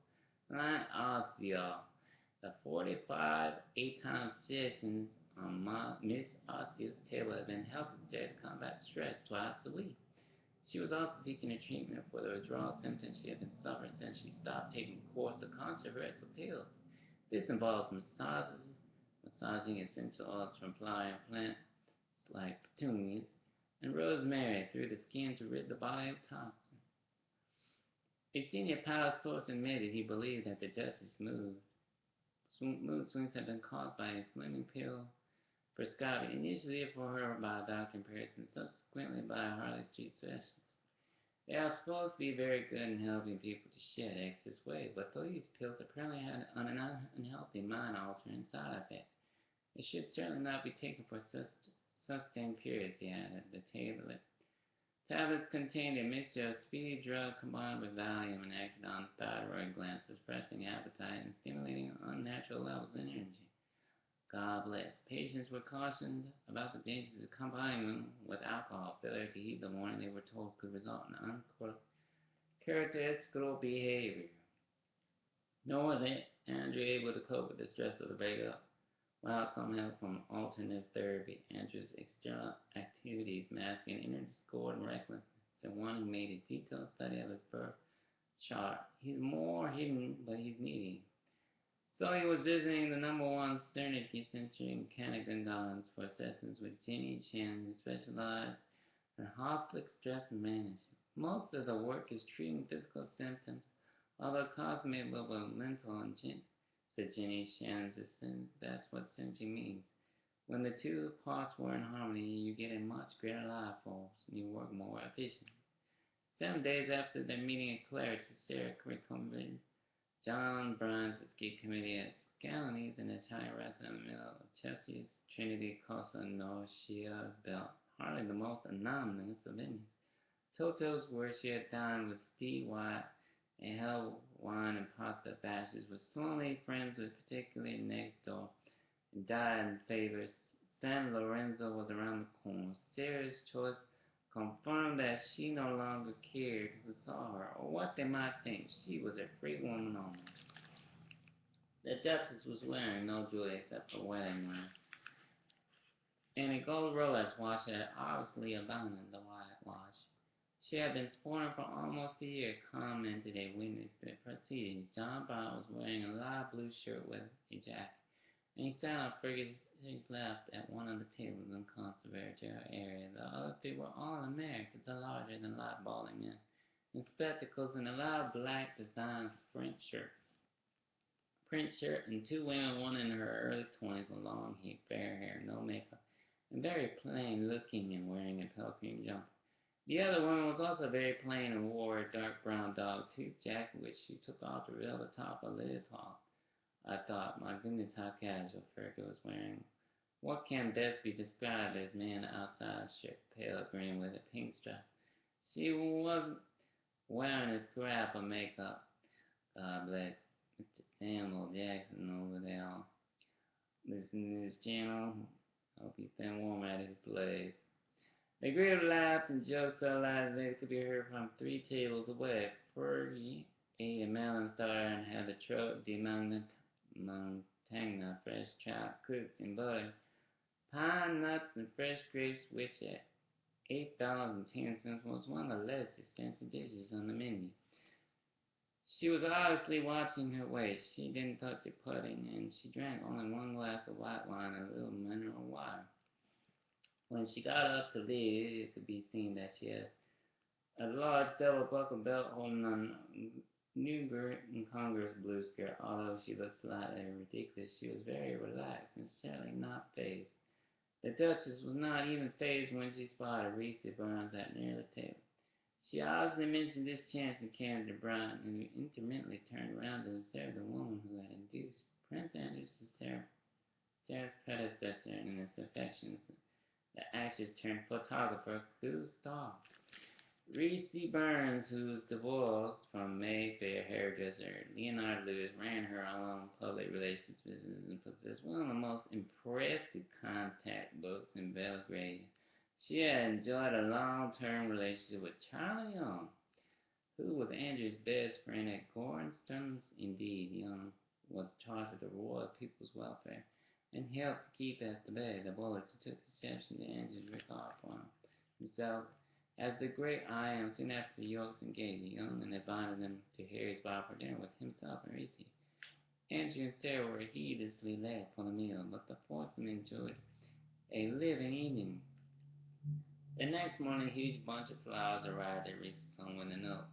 Oswald. The 45 8-time sessions on Miss Oswald's table had been helping Sarah to combat stress twice a week. She was also seeking a treatment for the withdrawal symptoms she had been suffering since she stopped taking a course of controversial pills. This involves massaging essential oils from flowering plants like petunias and rosemary through the skin to rid the body of toxins. A senior power source admitted he believed that the Duchess' mood swings had been caused by a slimming pill prescribed initially for her by a doctor in Paris and subsequently by a Harley Street specialist. They are supposed to be very good in helping people to shed excess weight, but these pills apparently had an unhealthy mind-altering side effect. They should certainly not be taken for sustained periods, he added. The tablets contained a mixture of speedy drug combined with Valium and acted on thyroid glands, suppressing appetite and stimulating unnatural levels of energy. God bless. Patients were cautioned about the dangers of combining them with alcohol. Failure to heed the warning they were told could result in uncharacteristical behavior. Nor was Andrew able to cope with the stress of the breakup without some help from alternative therapy. Andrew's external activities masking inner discord and recklessness, and one who made a detailed study of his birth chart. He's more hidden, but he's needy. So he was visiting the #1 Carnegie Center in Canada for sessions with Jenny Shannon, who specialized in hospital stress management. Most of the work is treating physical symptoms, although cosmetic level mental and said Jenny Shannon's assistant. That's what sympathy means. When the two parts were in harmony, you get a much greater life force and you work more efficiently. 7 days after their meeting at Clarence, Sarah recommended John Bryan's escape committee at Scalani's, an Italian restaurant in the middle of Chelsea's Trinity Casa Norcia's belt, hardly the most anonymous of any. Toto's, where she had dined with Steve White, and held wine and pasta bashes, was slowly friends with, particularly next door, and died in favor. San Lorenzo was around the corner. Sarah's choice confirmed that she no longer cared who saw her or what they might think. She was a free woman almost. The Duchess was wearing no jewelry except her wedding ring and a gold Rolex watch that had obviously abandoned the White watch. She had been sporting for almost a year, commented a witness to the proceedings. John Bryan was wearing a light blue shirt with a jacket, and he sat on Fergie's left at one of the tables in the conservatory area. The other three were all Americans, larger than light balding men, in spectacles and a loud black design print shirt, and two women, one in her early 20s with long fair hair, no makeup, and very plain looking and wearing a pale cream jumper. The other woman was also very plain and wore a dark brown dog-tooth jacket, which she took off to reveal the top of the lid top. I thought, my goodness, how casual. Fergie was wearing What can best be described as man outside shirt, pale green with a pink stripe. She wasn't wearing a scrap of makeup. God bless Mr. Samuel Jackson over there. Listening to this channel. Hope he's staying warm at his place. The group laughed and joked so loud that they could be heard from 3 tables away. Fergie ate a melon starter and had the trout de Montagna fresh trout cooked in butter, pine nuts, and fresh grapes, which at $8.10 was one of the less expensive dishes on the menu. She was obviously watching her weight. She didn't touch a pudding, and she drank only 1 glass of white wine and a little mineral water. When she got up to leave, it could be seen that she had a large double-buckle belt holding on a new incongruous blue skirt. Although she looked slightly ridiculous, she was very relaxed and certainly not fazed. The Duchess was not even fazed when she spotted Reese Burns at near the table. She obviously mentioned this chance encounter to Brian, who intermittently turned around to observe the woman who had induced Prince Andrew to Sarah's predecessor in his affections, the actress turned photographer, co-star. Reese Burns, who's divorced from Mayfair hairdresser Leonard Lewis, ran her own public relations business and possessed one of the most impressive contact books in Belgrade. She had enjoyed a long-term relationship with Charlie Young, who was Andrew's best friend at Gornston's. Indeed, Young was charged with the Royal People's Welfare and helped to keep at the bay the bullets who took exception to Andrew's regard for himself as the great I am. Soon after the Yorks engaged Young and invited them to Harry's bar for dinner with himself and Reese. Andrew and Sarah were heedlessly late for the meal, but the foursome enjoyed a living evening. The next morning, a huge bunch of flowers arrived at Reese's home with a note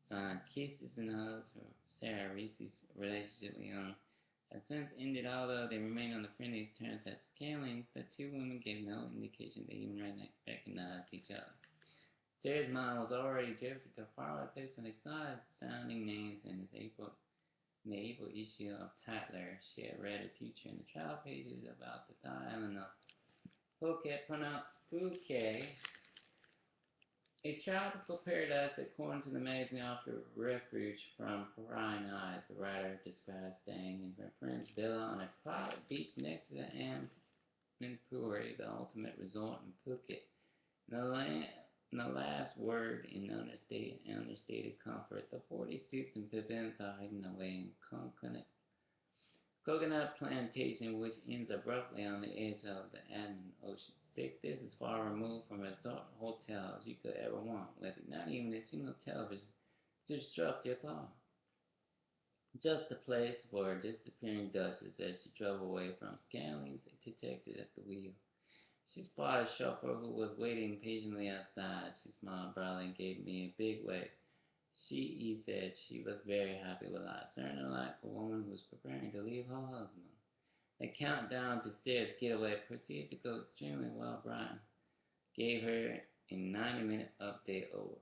signed "Kisses and Hugs" for Sarah. Reese's relationship with Young had since ended, although they remained on the friendliest terms at Scalings. The 2 women gave no indication they even recognized each other. Sarah's mind was already drifted to a faraway place of exotic-sounding names in the April issue of Tatler. She had read a future in the trial pages about the island of Phuket, pronounced Phuket, a tropical paradise that, according to the magazine, offered refuge from prying eyes. The writer describes staying in her friend's villa on a private beach next to the Amanpuri, the ultimate resort in Phuket. The last word in understated comfort. The 40 suits and pavilions are hidden away in coconut plantation, which ends abruptly on the edge of the Atlantic Ocean. This is far removed from resort hotels you could ever want, with not even a single television to disrupt your thought. Just a place for a disappearing Duchess as she drove away from Scaling's detective at the wheel. She spotted a chauffeur who was waiting patiently outside. She smiled broadly and gave me a big wave. He said she looked very happy with life, certainly like a woman who was preparing to leave her husband. The countdown to Sarah's getaway proceeded to go extremely well. Brian gave her a 90-minute update over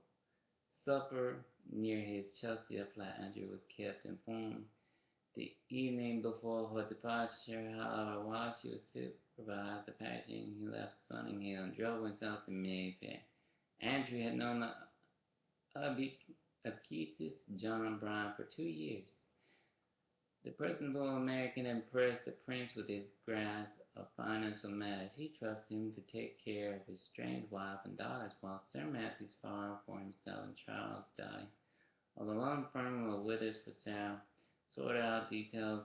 supper near his Chelsea flat. Andrew was kept informed the evening before her departure. However, while she was supervised the packaging, he left Sunninghill and drove himself to Mayfair. Andrew had known the Abiquitas John Bryan for 2 years. The personable American impressed the prince with his grasp of financial matters. He trusted him to take care of his strange wife and daughters, while Sir Matthew's far for himself and Charles died. Although long firm of Withers for Sarah sorted out details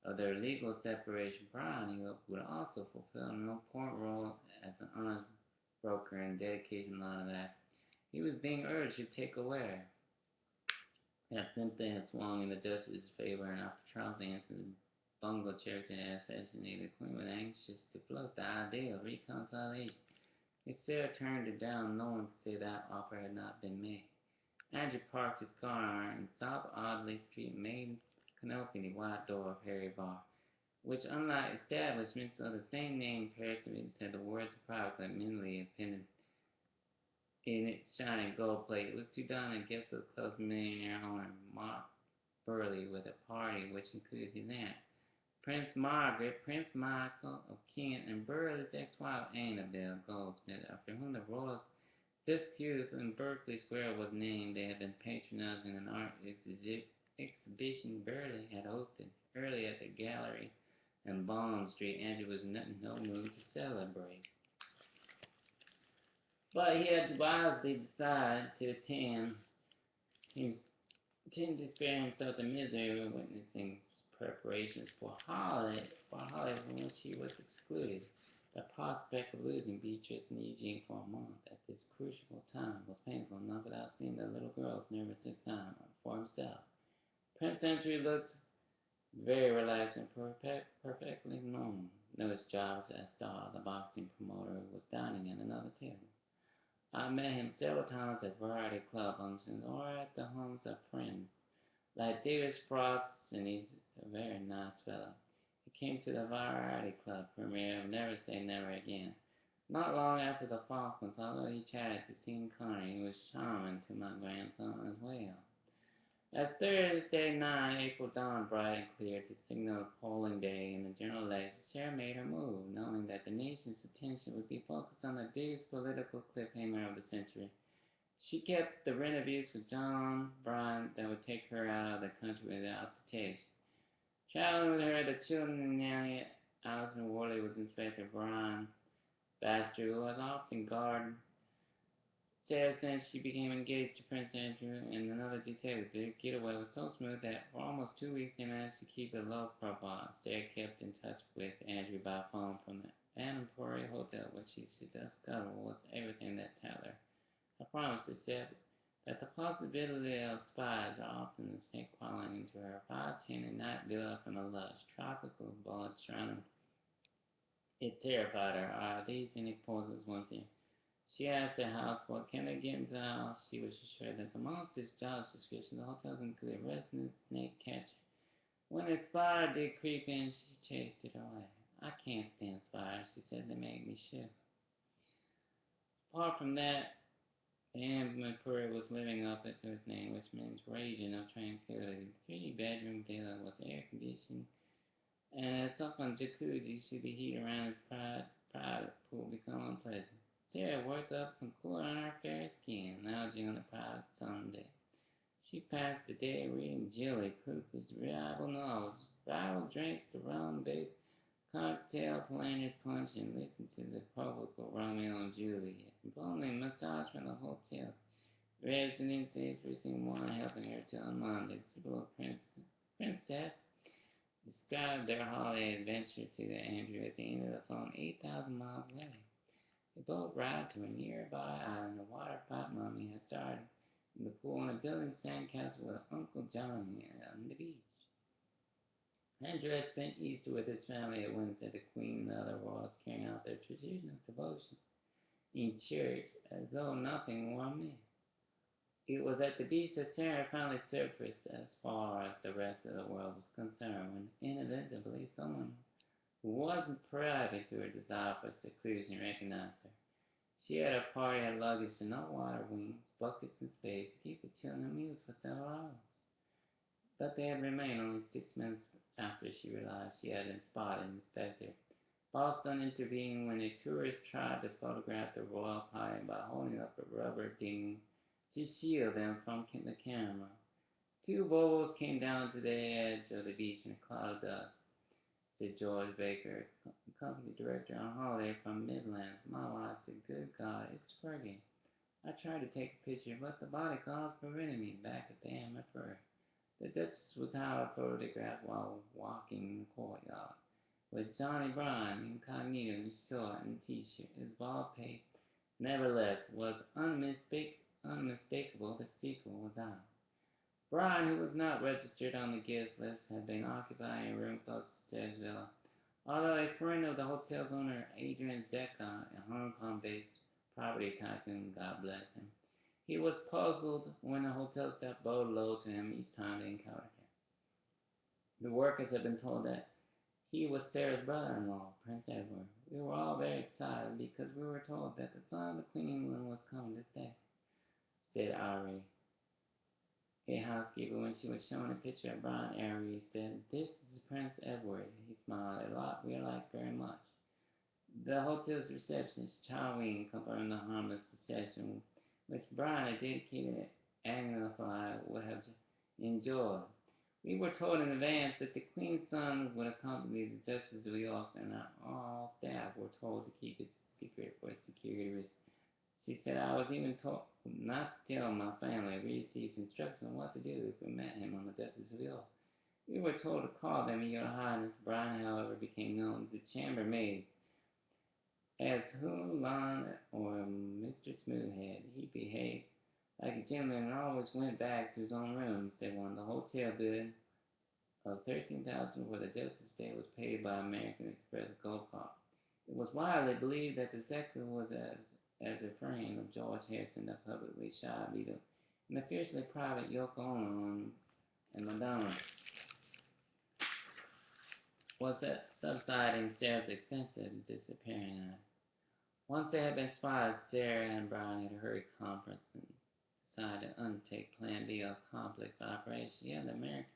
of their legal separation, Brian, he would also fulfill an important role as an honest broker in the dedication line of act. He was being urged to take away that simply had swung in the Duchess's favor, and after Charles Anson's bungled character had assassinated the Queen, was anxious to float the idea of reconciliation. If Sarah turned it down, no one could say that offer had not been made. Andrew parked his car in South Audley Street, made Canopy the wide door of Harry Barr, which, unlike establishments of the same name in Paris, had the words of private mentally appended in its shining gold plate. It was too daunting a guest of the club's millionaire owner, Mark Burley, with a party which included his aunt, Prince Margaret, Prince Michael of Kent, and Burleigh's ex-wife Annabel Goldsmith, after whom the Royal Disque in Berkeley Square was named. They had been patronizing an art exhibition Burleigh had hosted early at the gallery in Bond Street. Andrew was in no mood to celebrate, but he had wisely decided to attend. He intended to spare himself the misery of witnessing preparations for a holiday from which he was excluded. The prospect of losing Beatrice and Eugene for a month at this crucial time was painful enough without seeing the little girl's nervous time for himself. Prince Andrew looked very relaxed and perfectly normal. Louis Jarvis, as star, the boxing promoter, was dining at another table. I met him several times at variety club functions or at the homes of friends, like David Frost, and he's a very nice fellow. He came to the variety club premiere of Never Say Never Again. Not long after the Falklands, although he chatted to Sean Connery, he was charming to my grandson as well. As Thursday night, April dawned bright and clear to signal polling day in the general election, Sarah made her move, knowing that the nation's attention would be focused on the biggest political cliffhanger of the century. She kept the rent abuse with John Bryant that would take her out of the country without detention. Traveling with her, the children and nanny, Allison Worley, was Inspector Brian Baxter, who was often guarded. Sarah, since she became engaged to Prince Andrew and another detective, their getaway was so smooth that for almost 2 weeks they managed to keep a low profile. Sarah kept in touch with Andrew by phone from the Annapurna Hotel, which she discovered was everything that Taylor had promised, except that the possibility of spies are often the snake crawling into her 510 and night villa from a lush tropical bullet surrounding. It terrified her. Are these any poses once here? She asked the houseboy, can they get into the house? She was assured that amongst his job description, the hotels included resident snake catcher. When a spider did creep in, she chased it away. I can't stand spiders, she said, they make me shiver. Apart from that, the Annapurna was living up to its name, which means region of tranquility. The 3-bedroom villa was air-conditioned, and as often jacuzzi should be heat around its private pool become unpleasant. Sarah worked up some cooler on her fair skin, lounging on the private sun deck. She passed the day reading Jilly Cooper's reliable novels, rival drinks the rum-based cocktail Planner's Punch, and listened to the poetical Romeo and Juliet. Only massage from the hotel residences received one helping her to unwind the little princess described their holiday adventure to Andrew at the end of the phone, 8,000 miles away. A boat ride to a nearby island, a water fight mummy had started in the pool and a building sandcastle with Uncle Johnny on the beach. Andrew had spent Easter with his family at Windsor, the Queen and the other royals carrying out their traditional devotions in church as though nothing were amiss. It was at the beach that Sarah finally surfaced as far as the rest of the world was concerned when inevitably someone who wasn't privy to her desire for seclusion recognized her. She had a party at luggage and no water wings, buckets, and spades to keep the children amused for several hours. But they had remained only 6 minutes after she realized she had been spotted and inspected. Boston intervened when a tourist tried to photograph the royal party by holding up a rubber dinghy to shield them from the camera. 2 bubbles came down to the edge of the beach in a cloud of dust, said George Baker, company director on holiday from Midlands. My wife said, good God, it's Fergie. I tried to take a picture, but the bodyguards prevented me back at the Annapurna. The Duchess was Howard photographed while walking in the courtyard, with Johnny Bryan incognito in short and t-shirt. His bald pate, nevertheless, was unmistakable. The sequel was out. Bryan, who was not registered on the guest list, had been occupying a room close to Sarah's villa. Although a friend of the hotel's owner, Adrian Zeka, a Hong Kong-based property tycoon, God bless him, he was puzzled when the hotel staff bowed low to him each time they encountered him. The workers had been told that he was Sarah's brother-in-law, Prince Edward. We were all very excited because we were told that the son of the Queen of England was coming to stay, said Ari. a housekeeper when she was shown a picture of Brian Avery said, "This is Prince Edward." He smiled a lot. We like very much. The hotel's receptionist, Charlene, confirmed the harmless possession, which Brian, a dedicated Anglophile, would have enjoyed. We were told in advance that the Queen's son would accompany the Duchess of York, and all staff were told to keep it secret for security reasons. She said, "I was even told not to tell my family. We received instructions on what to do if we met him on the Duchess of York. We were told to call them Your Highness." Brian, however, became known as the chambermaids as Hulan or Mr. Smoothhead. He behaved like a gentleman and always went back to his own room, said one. The hotel bill of $13,000 for the justice day was paid by American Express Gold Card. It was widely believed that the Zecca was as a friend of George Harrison, the publicly shy Beatle, and the fiercely private Yoko Ono and Madonna was subsiding Sarah's expensive disappearing act. Once they had been spotted, Sarah and Brian had a hurried conference and decided to undertake Plan B, a complex operation. Yeah, the American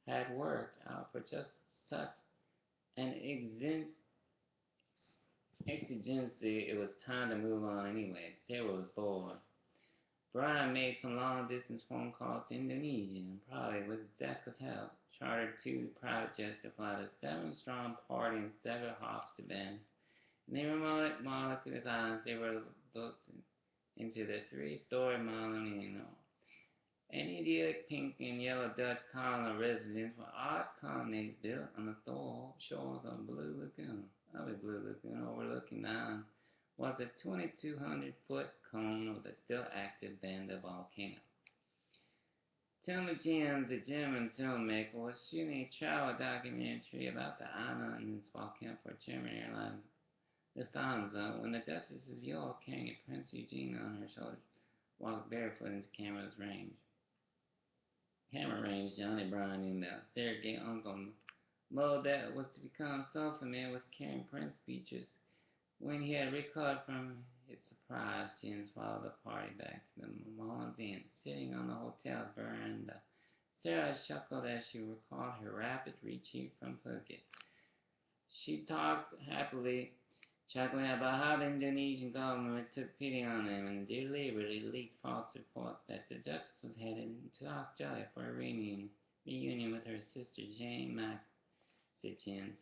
had worked out for just such an exigency. It was time to move on anyway. Sarah was bored. Brian made some long-distance phone calls to Indonesia and probably with Zecca's help, chartered two private jets to fly the seven-strong party and several hops to Bend. In the remote Moluccas Islands, they were booked into the three-story Molino, an idyllic pink and yellow Dutch colonial residence with arch colonnades built on the shores of Blue Lagoon. Overlooking the island was a 2,200-foot cone of the still active Banda volcano. Thelma Jens, a German filmmaker, was shooting a travel documentary about the island and its volcano for German airline Lufthansa when the Duchess of York, carrying Prince Eugene on her shoulders, walked barefoot into camera range. Johnny Bryan in the surrogate uncle mode that was to become so familiar was carrying Prince Beatrice. When he had recovered from his surprise, Jens followed the party back to the Mulholland Inn, sitting on the hotel veranda. Sarah chuckled as she recalled her rapid retreat from Phuket. She talked happily, chuckling about how the Indonesian government took pity on them and deliberately leaked false reports that the Duchess was headed to Australia for a reunion with her sister Jane Mack, said Jens.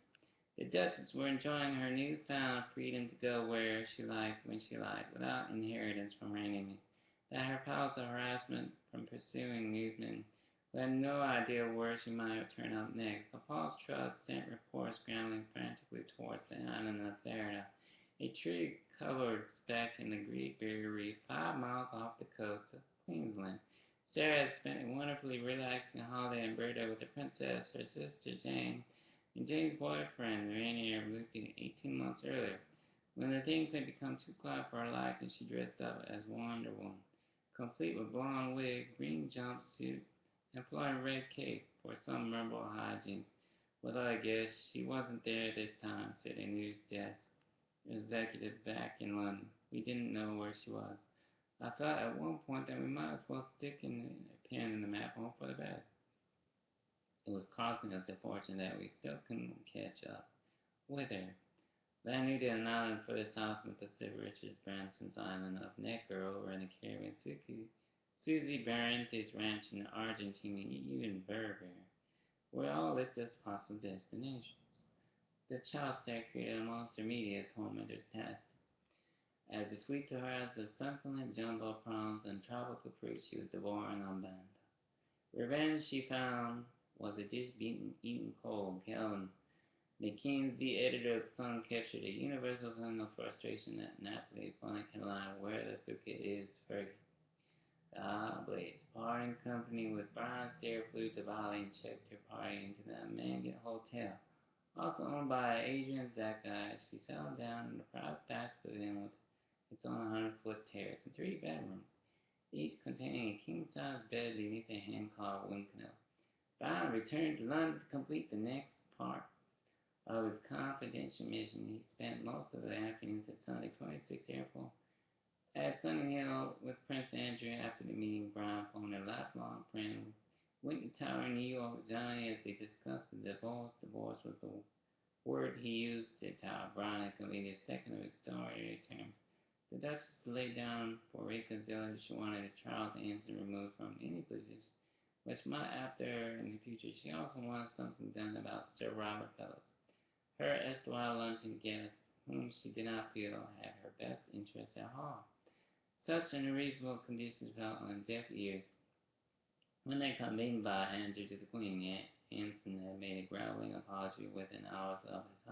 The Duchess was enjoying her newfound freedom to go where she liked when she liked, without inheritance from her enemies. That her powers of harassment from pursuing newsmen who had no idea where she might turn up next. The false trust sent reporters scrambling frantically towards the island of Florida, a tree-covered speck in the Great Barrier Reef, 5 miles off the coast of Queensland. Sarah had spent a wonderfully relaxing holiday in Bermuda with the princess, her sister Jane, and Jane's boyfriend, Rainier, looking 18 months earlier, when the things had become too quiet for her liking, she dressed up as Wonder Woman, complete with blonde wig, green jumpsuit, and flowing red cape for some memorable hijinks. Well, I guess she wasn't there this time, said a news desk executive back in London. We didn't know where she was. I thought at one point that we might as well stick in a pin in the map home for the best. It was costing us a fortune that we still couldn't catch up with her. Lanuda, an island further south in the Pacific, Richard Branson's island of Necker over in the Caribbean, Susie Barrente's ranch in Argentina, and even Berber were all listed as possible destinations. The child star created amongst her media tormentors tasked as sweet to her as the succulent jumbo prawns and tropical fruit she was devouring on Banda. Revenge, she found, was a dish eaten cold. Calvin McKenzie, editor of the Sun, captured a universal feeling of frustration at Napoli, funny headline, "Where the Phuket is Fergie." Ah, Blaze. Parting company with Brian, Sarah flew to Bali and checked her party into the Mangat Hotel, also owned by Adrian Zaka. She settled down in the private thatched pavilion with its own 100-foot terrace and 3 bedrooms, each containing a king-size bed beneath a hand-carved wooden canoe. Brian returned to London to complete the next part of his confidential mission. He spent most of the afternoons at Sunday 26 Airport at Sunny Hill with Prince Andrew after the meeting Brian phoned a lifelong friend, Whitney Tower in New York, Johnny, as they discussed the divorce. Divorce was the word he used to tell Brian had completed a second of his story terms. The Duchess laid down for reconciliation. She wanted Charles Anson removed from any position which might after in the future. She also wanted something done about Sir Robert Fellows, her erstwhile luncheon guest, whom she did not feel had her best interests at heart. Such unreasonable conditions fell on deaf ears. When they convened by Andrew to the Queen, Anson had made a groveling apology within hours of his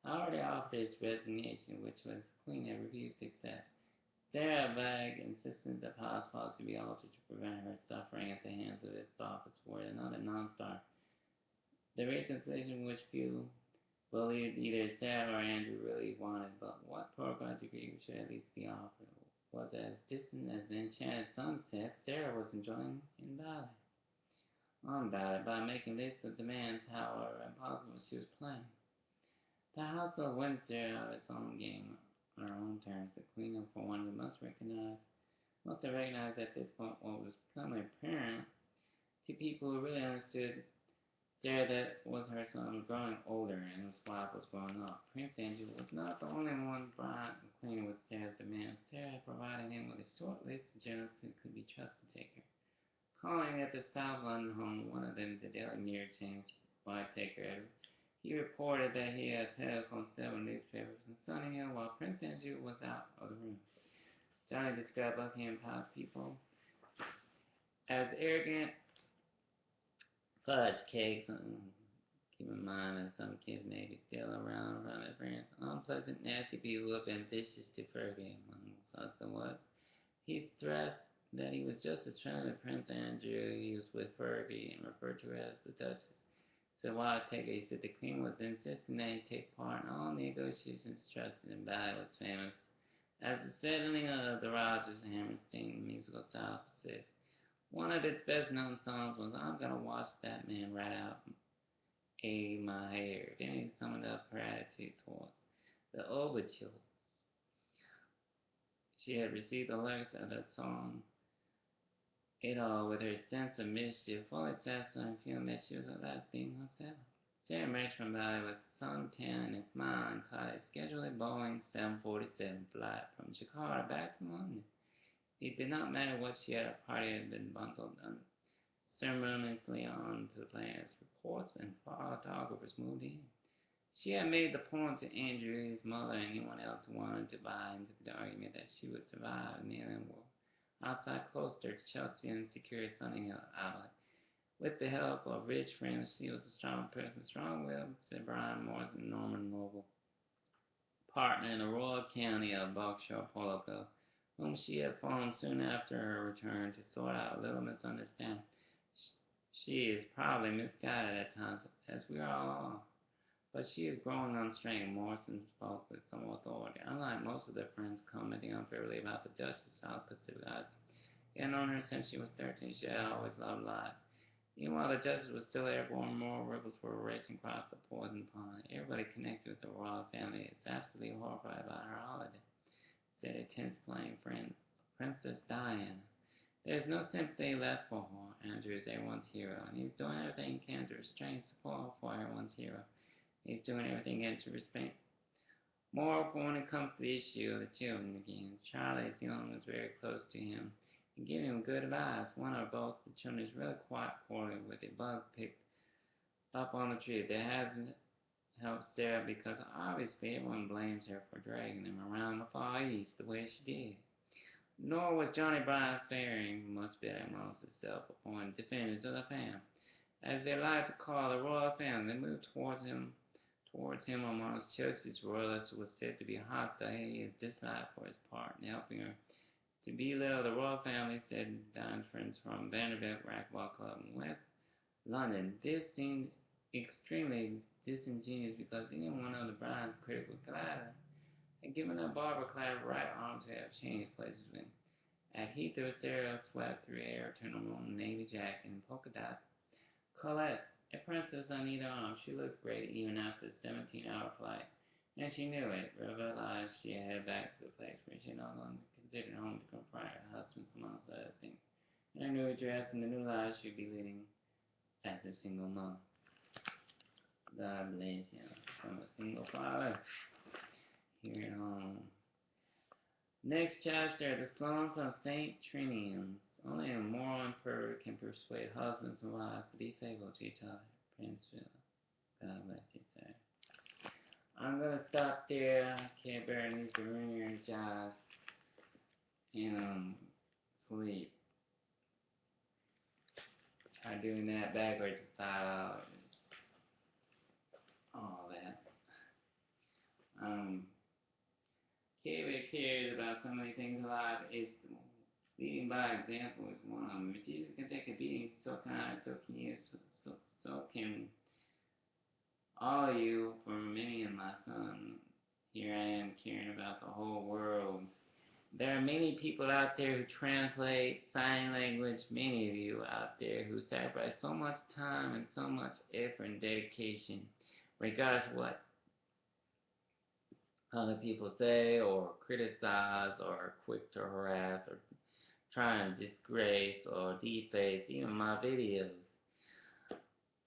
already offered his resignation, which the Queen had refused to accept. Sarah Vag insisted the past policy be altered to prevent her suffering at the hands of its office for another non-starter. The reconciliation which few believed either Sarah or Andrew really wanted, but what protocol degree should at least be offered, was as distant as the enchanted sunset Sarah was enjoying in ballet. Unbounded by making lists of demands, however impossible she was playing. The House of Windsor of its own game on her own terms. The Queen, for one, must have recognized at this point what was becoming apparent to people who really understood Sarah that was her son was growing older and his wife was growing up. Prince Andrew was not the only one brought acquainted with Sarah's demands. Sarah had provided him with a short list of generals who could be trusted to take her. Calling at the South London home, one of them, the Daily Mirror, James Whitaker, he reported that he had telephoned several newspapers in Sunny Hill while Prince Andrew was out of the room. Johnny described Buckingham Palace people as arrogant fudge cakes. Keep in mind that some kids may be still around from their parents. Unpleasant, nasty people who have been vicious to Fergie, among such the was. He stressed that he was just as friendly with Prince Andrew he was with Fergie and referred to her as the Duchess. So Whitaker, he said the Queen was insisting that he take part in all negotiations, trusted and valued was famous as the settling of the Rodgers and Hammerstein musical style said. One of its best known songs was I'm Gonna Wash That Man Right Out my hair. Then he summed up her attitude towards the overture. She had received the lyrics of that song, it all with her sense of mischief, fully satisfied and feeling that she was at last being herself. Sarah emerged from Valley with suntan in its mind and caught a scheduled Boeing 747 flight from Jakarta back to London. It did not matter what she had, a party had been bundled unceremoniously onto the plane as reports and photographers moved in. She had made the point to Andrew, his mother, and anyone else who wanted to buy into the argument that she would survive in the alien world. Outside Colchester, Chelsea, and secure Sunny Hill outlet. With the help of rich friends, she was a strong person, strong-willed, said Brian Morrison, Norman Noble, partner in the Royal County of Berkshire Polaco, whom she had phoned soon after her return to sort out a little misunderstanding. She is probably misguided at times, as we all are. But she is growing on strength, Morrison spoke with some authority. Unlike most of their friends commenting unfavorably about the Duchess of South Pacific Islands, he had known her since she was 13. She had always loved life. Even while the Duchess was still airborne, moral ripples were racing across the poison pond. Everybody connected with the royal family is absolutely horrified about her holiday, said a tense-playing friend, Princess Diana. There is no sympathy left for her. Andrew is everyone's hero, and he's doing everything he can to restrain support for everyone's hero. He's doing everything he can to respect. Moreover, when it comes to the issue of the children again, Charlie's young was very close to him and giving him good advice. One or both the children is really quite poorly with a bug picked up on the tree. That hasn't helped Sarah because obviously everyone blames her for dragging them around the Far East the way she did. Nor was Johnny Bryan faring much better amongst the self-appointed defenders of the family. As they liked to call the royal family, they moved towards him amongst Chelsea's royalists was said to be hostile. His dislike for his part in helping her to belittle the royal family, said Diane's friends from Vanderbilt Racquetball Club in West London. This seemed extremely disingenuous because any one of the Bryans' critics would gladly had given up Barbara Claire's right arm to have changed places with him. At Heathrow, Sarah swept through air, turned on navy jacket and polka dot Colette, a princess on either arm. She looked great even after the 17-hour flight, and she knew it. Realized she had headed back to the place where she no longer could considered home to confront her husband, amongst other things. In her new dress and the new life she'll be leading as a single mom. God bless you. From a single father here at home. Next chapter, the Sloan from St. Trinian's. Only a moral emperor can persuade husbands and wives to be faithful to each other. Prince Philip. God bless you, sir. I'm gonna stop there. Can't bear needs to re-energize and sleep. Try doing that backwards to 5 hours. All that. David cares about so many things in life. It's leading by example is one of them. If Jesus can take a beating, so kind, so can you, so can all of you. For many of my son, here I am caring about the whole world. There are many people out there who translate sign language, many of you out there who sacrifice so much time and so much effort and dedication, regardless of what other people say or criticize or are quick to harass or try and disgrace or deface even my videos.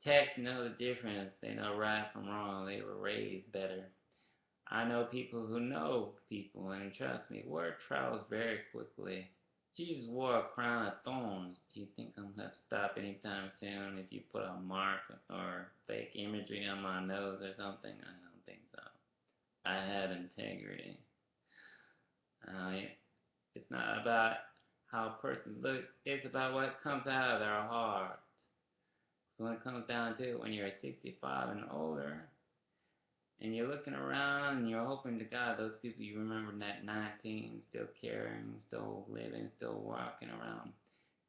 Texts know the difference. They know right from wrong. They were raised better. I know people who know people, and trust me, word travels very quickly. Jesus wore a crown of thorns. Do you think I'm going to stop anytime soon if you put a mark or fake imagery on my nose or something? I don't think so. I have integrity. It's not about how a person looks. It's about what comes out of their heart. So when it comes down to it, when you're 65 and older, and you're looking around and you're hoping to God those people you remember at 19 still caring, still living, still walking around,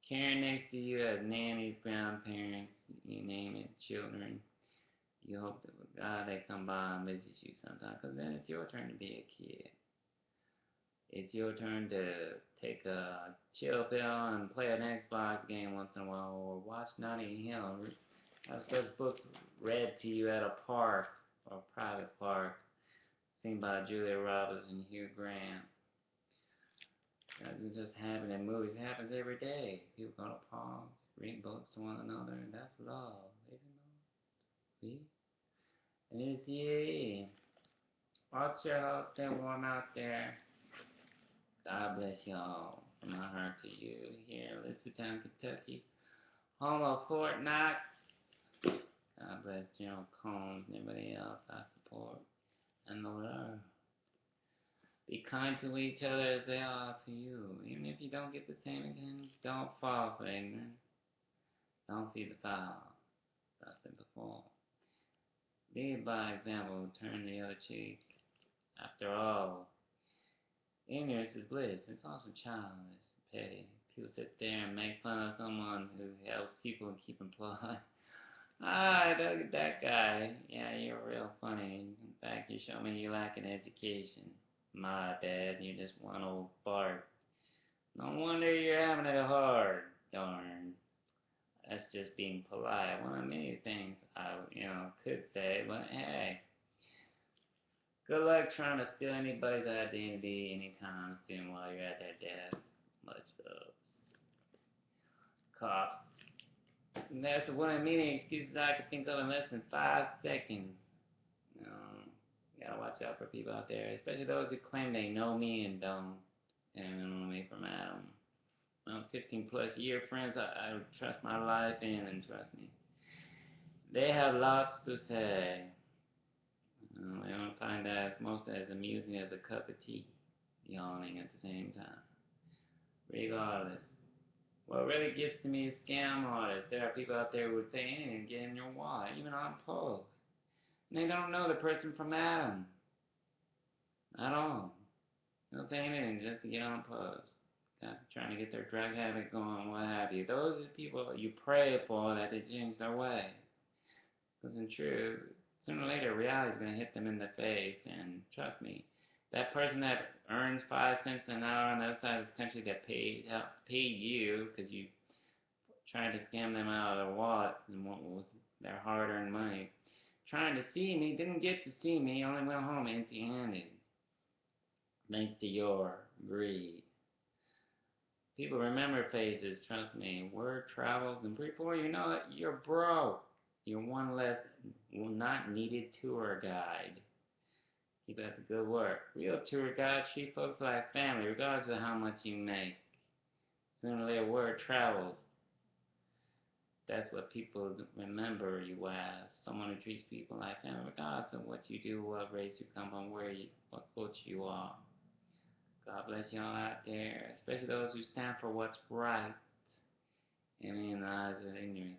caring next to you as nannies, grandparents, you name it, children. You hope that with God they come by and visit you sometime, because then it's your turn to be a kid. It's your turn to take a chill pill and play an Xbox game once in a while, or watch Notting Hill. Have such books read to you at a park or a private park, seen by Julia Roberts and Hugh Grant. That doesn't just happen in movies. It happens every day. People go to parks, read books to one another, and that's love, isn't it? See? And it's ye. Watch your house, stay warm out there. God bless y'all. From my heart to you here in Elizabethtown, Kentucky. Home of Fort Knox. God bless General Combs and everybody else I support and the world. Be kind to each other as they are to you. Even if you don't get the same again, don't fall for ignorance. Don't feed the foul. That's been before. Lead by example, turn the other cheek. After all, ignorance is bliss. It's also childish, petty. People sit there and make fun of someone who helps people keep employed. Ah, look at that guy. Yeah, you're real funny. In fact, you show me you lack an education. My bad, you're just one old fart. No wonder you're having it hard. Darn. That's just being polite. One of many things I, could say, but hey. Good luck trying to steal anybody's identity anytime soon while you're at their desk. Much love. Cops. And that's one of many excuses I could think of in less than 5 seconds. You gotta watch out for people out there, especially those who claim they know me and don't. And know me from Adam. 15 plus year friends I would trust my life in, and trust me. They have lots to say. They don't find that most as amusing as a cup of tea, yawning at the same time. Regardless. What really gets to me is scam artists. There are people out there who would say anything and get in your wallet, even on post. And they don't know the person from Adam. At all. They'll say anything just to get on post. Trying to get their drug habit going, what have you. Those are the people you pray for that they change their ways. Because in truth, sooner or later, reality is going to hit them in the face. And trust me, that person that earns 5 cents an hour on the other side of this country that paid you because you tried to scam them out of their wallets and what was their hard-earned money, trying to see me, didn't get to see me, only went home empty-handed. Thanks to your greed. People remember faces, trust me. Word travels, and before you know it, you're broke. You're one less not needed tour guide. Keep up the good work. Real tour guides treat folks like family, regardless of how much you make. Sooner or later, word travels. That's what people remember you as. Someone who treats people like family, regardless of what you do, what race you come from, what culture you are. God bless y'all out there, especially those who stand for what's right and in the eyes of ignorance.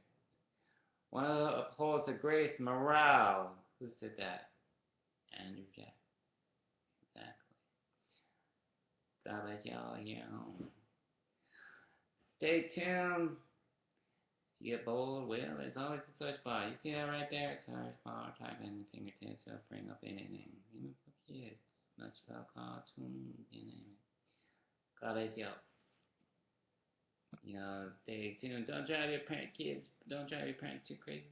One of them upholds the greatest morale. Who said that? Andrew Jack. Exactly. God bless y'all here at home. Stay tuned. If you get bored, well, there's always the search bar. You see that right there? Search bar. Type in the fingertips. It'll bring up anything. Even for kids. Nutshell, cartoons, you name it. God bless y'all. Stay tuned. Don't drive your parents too crazy.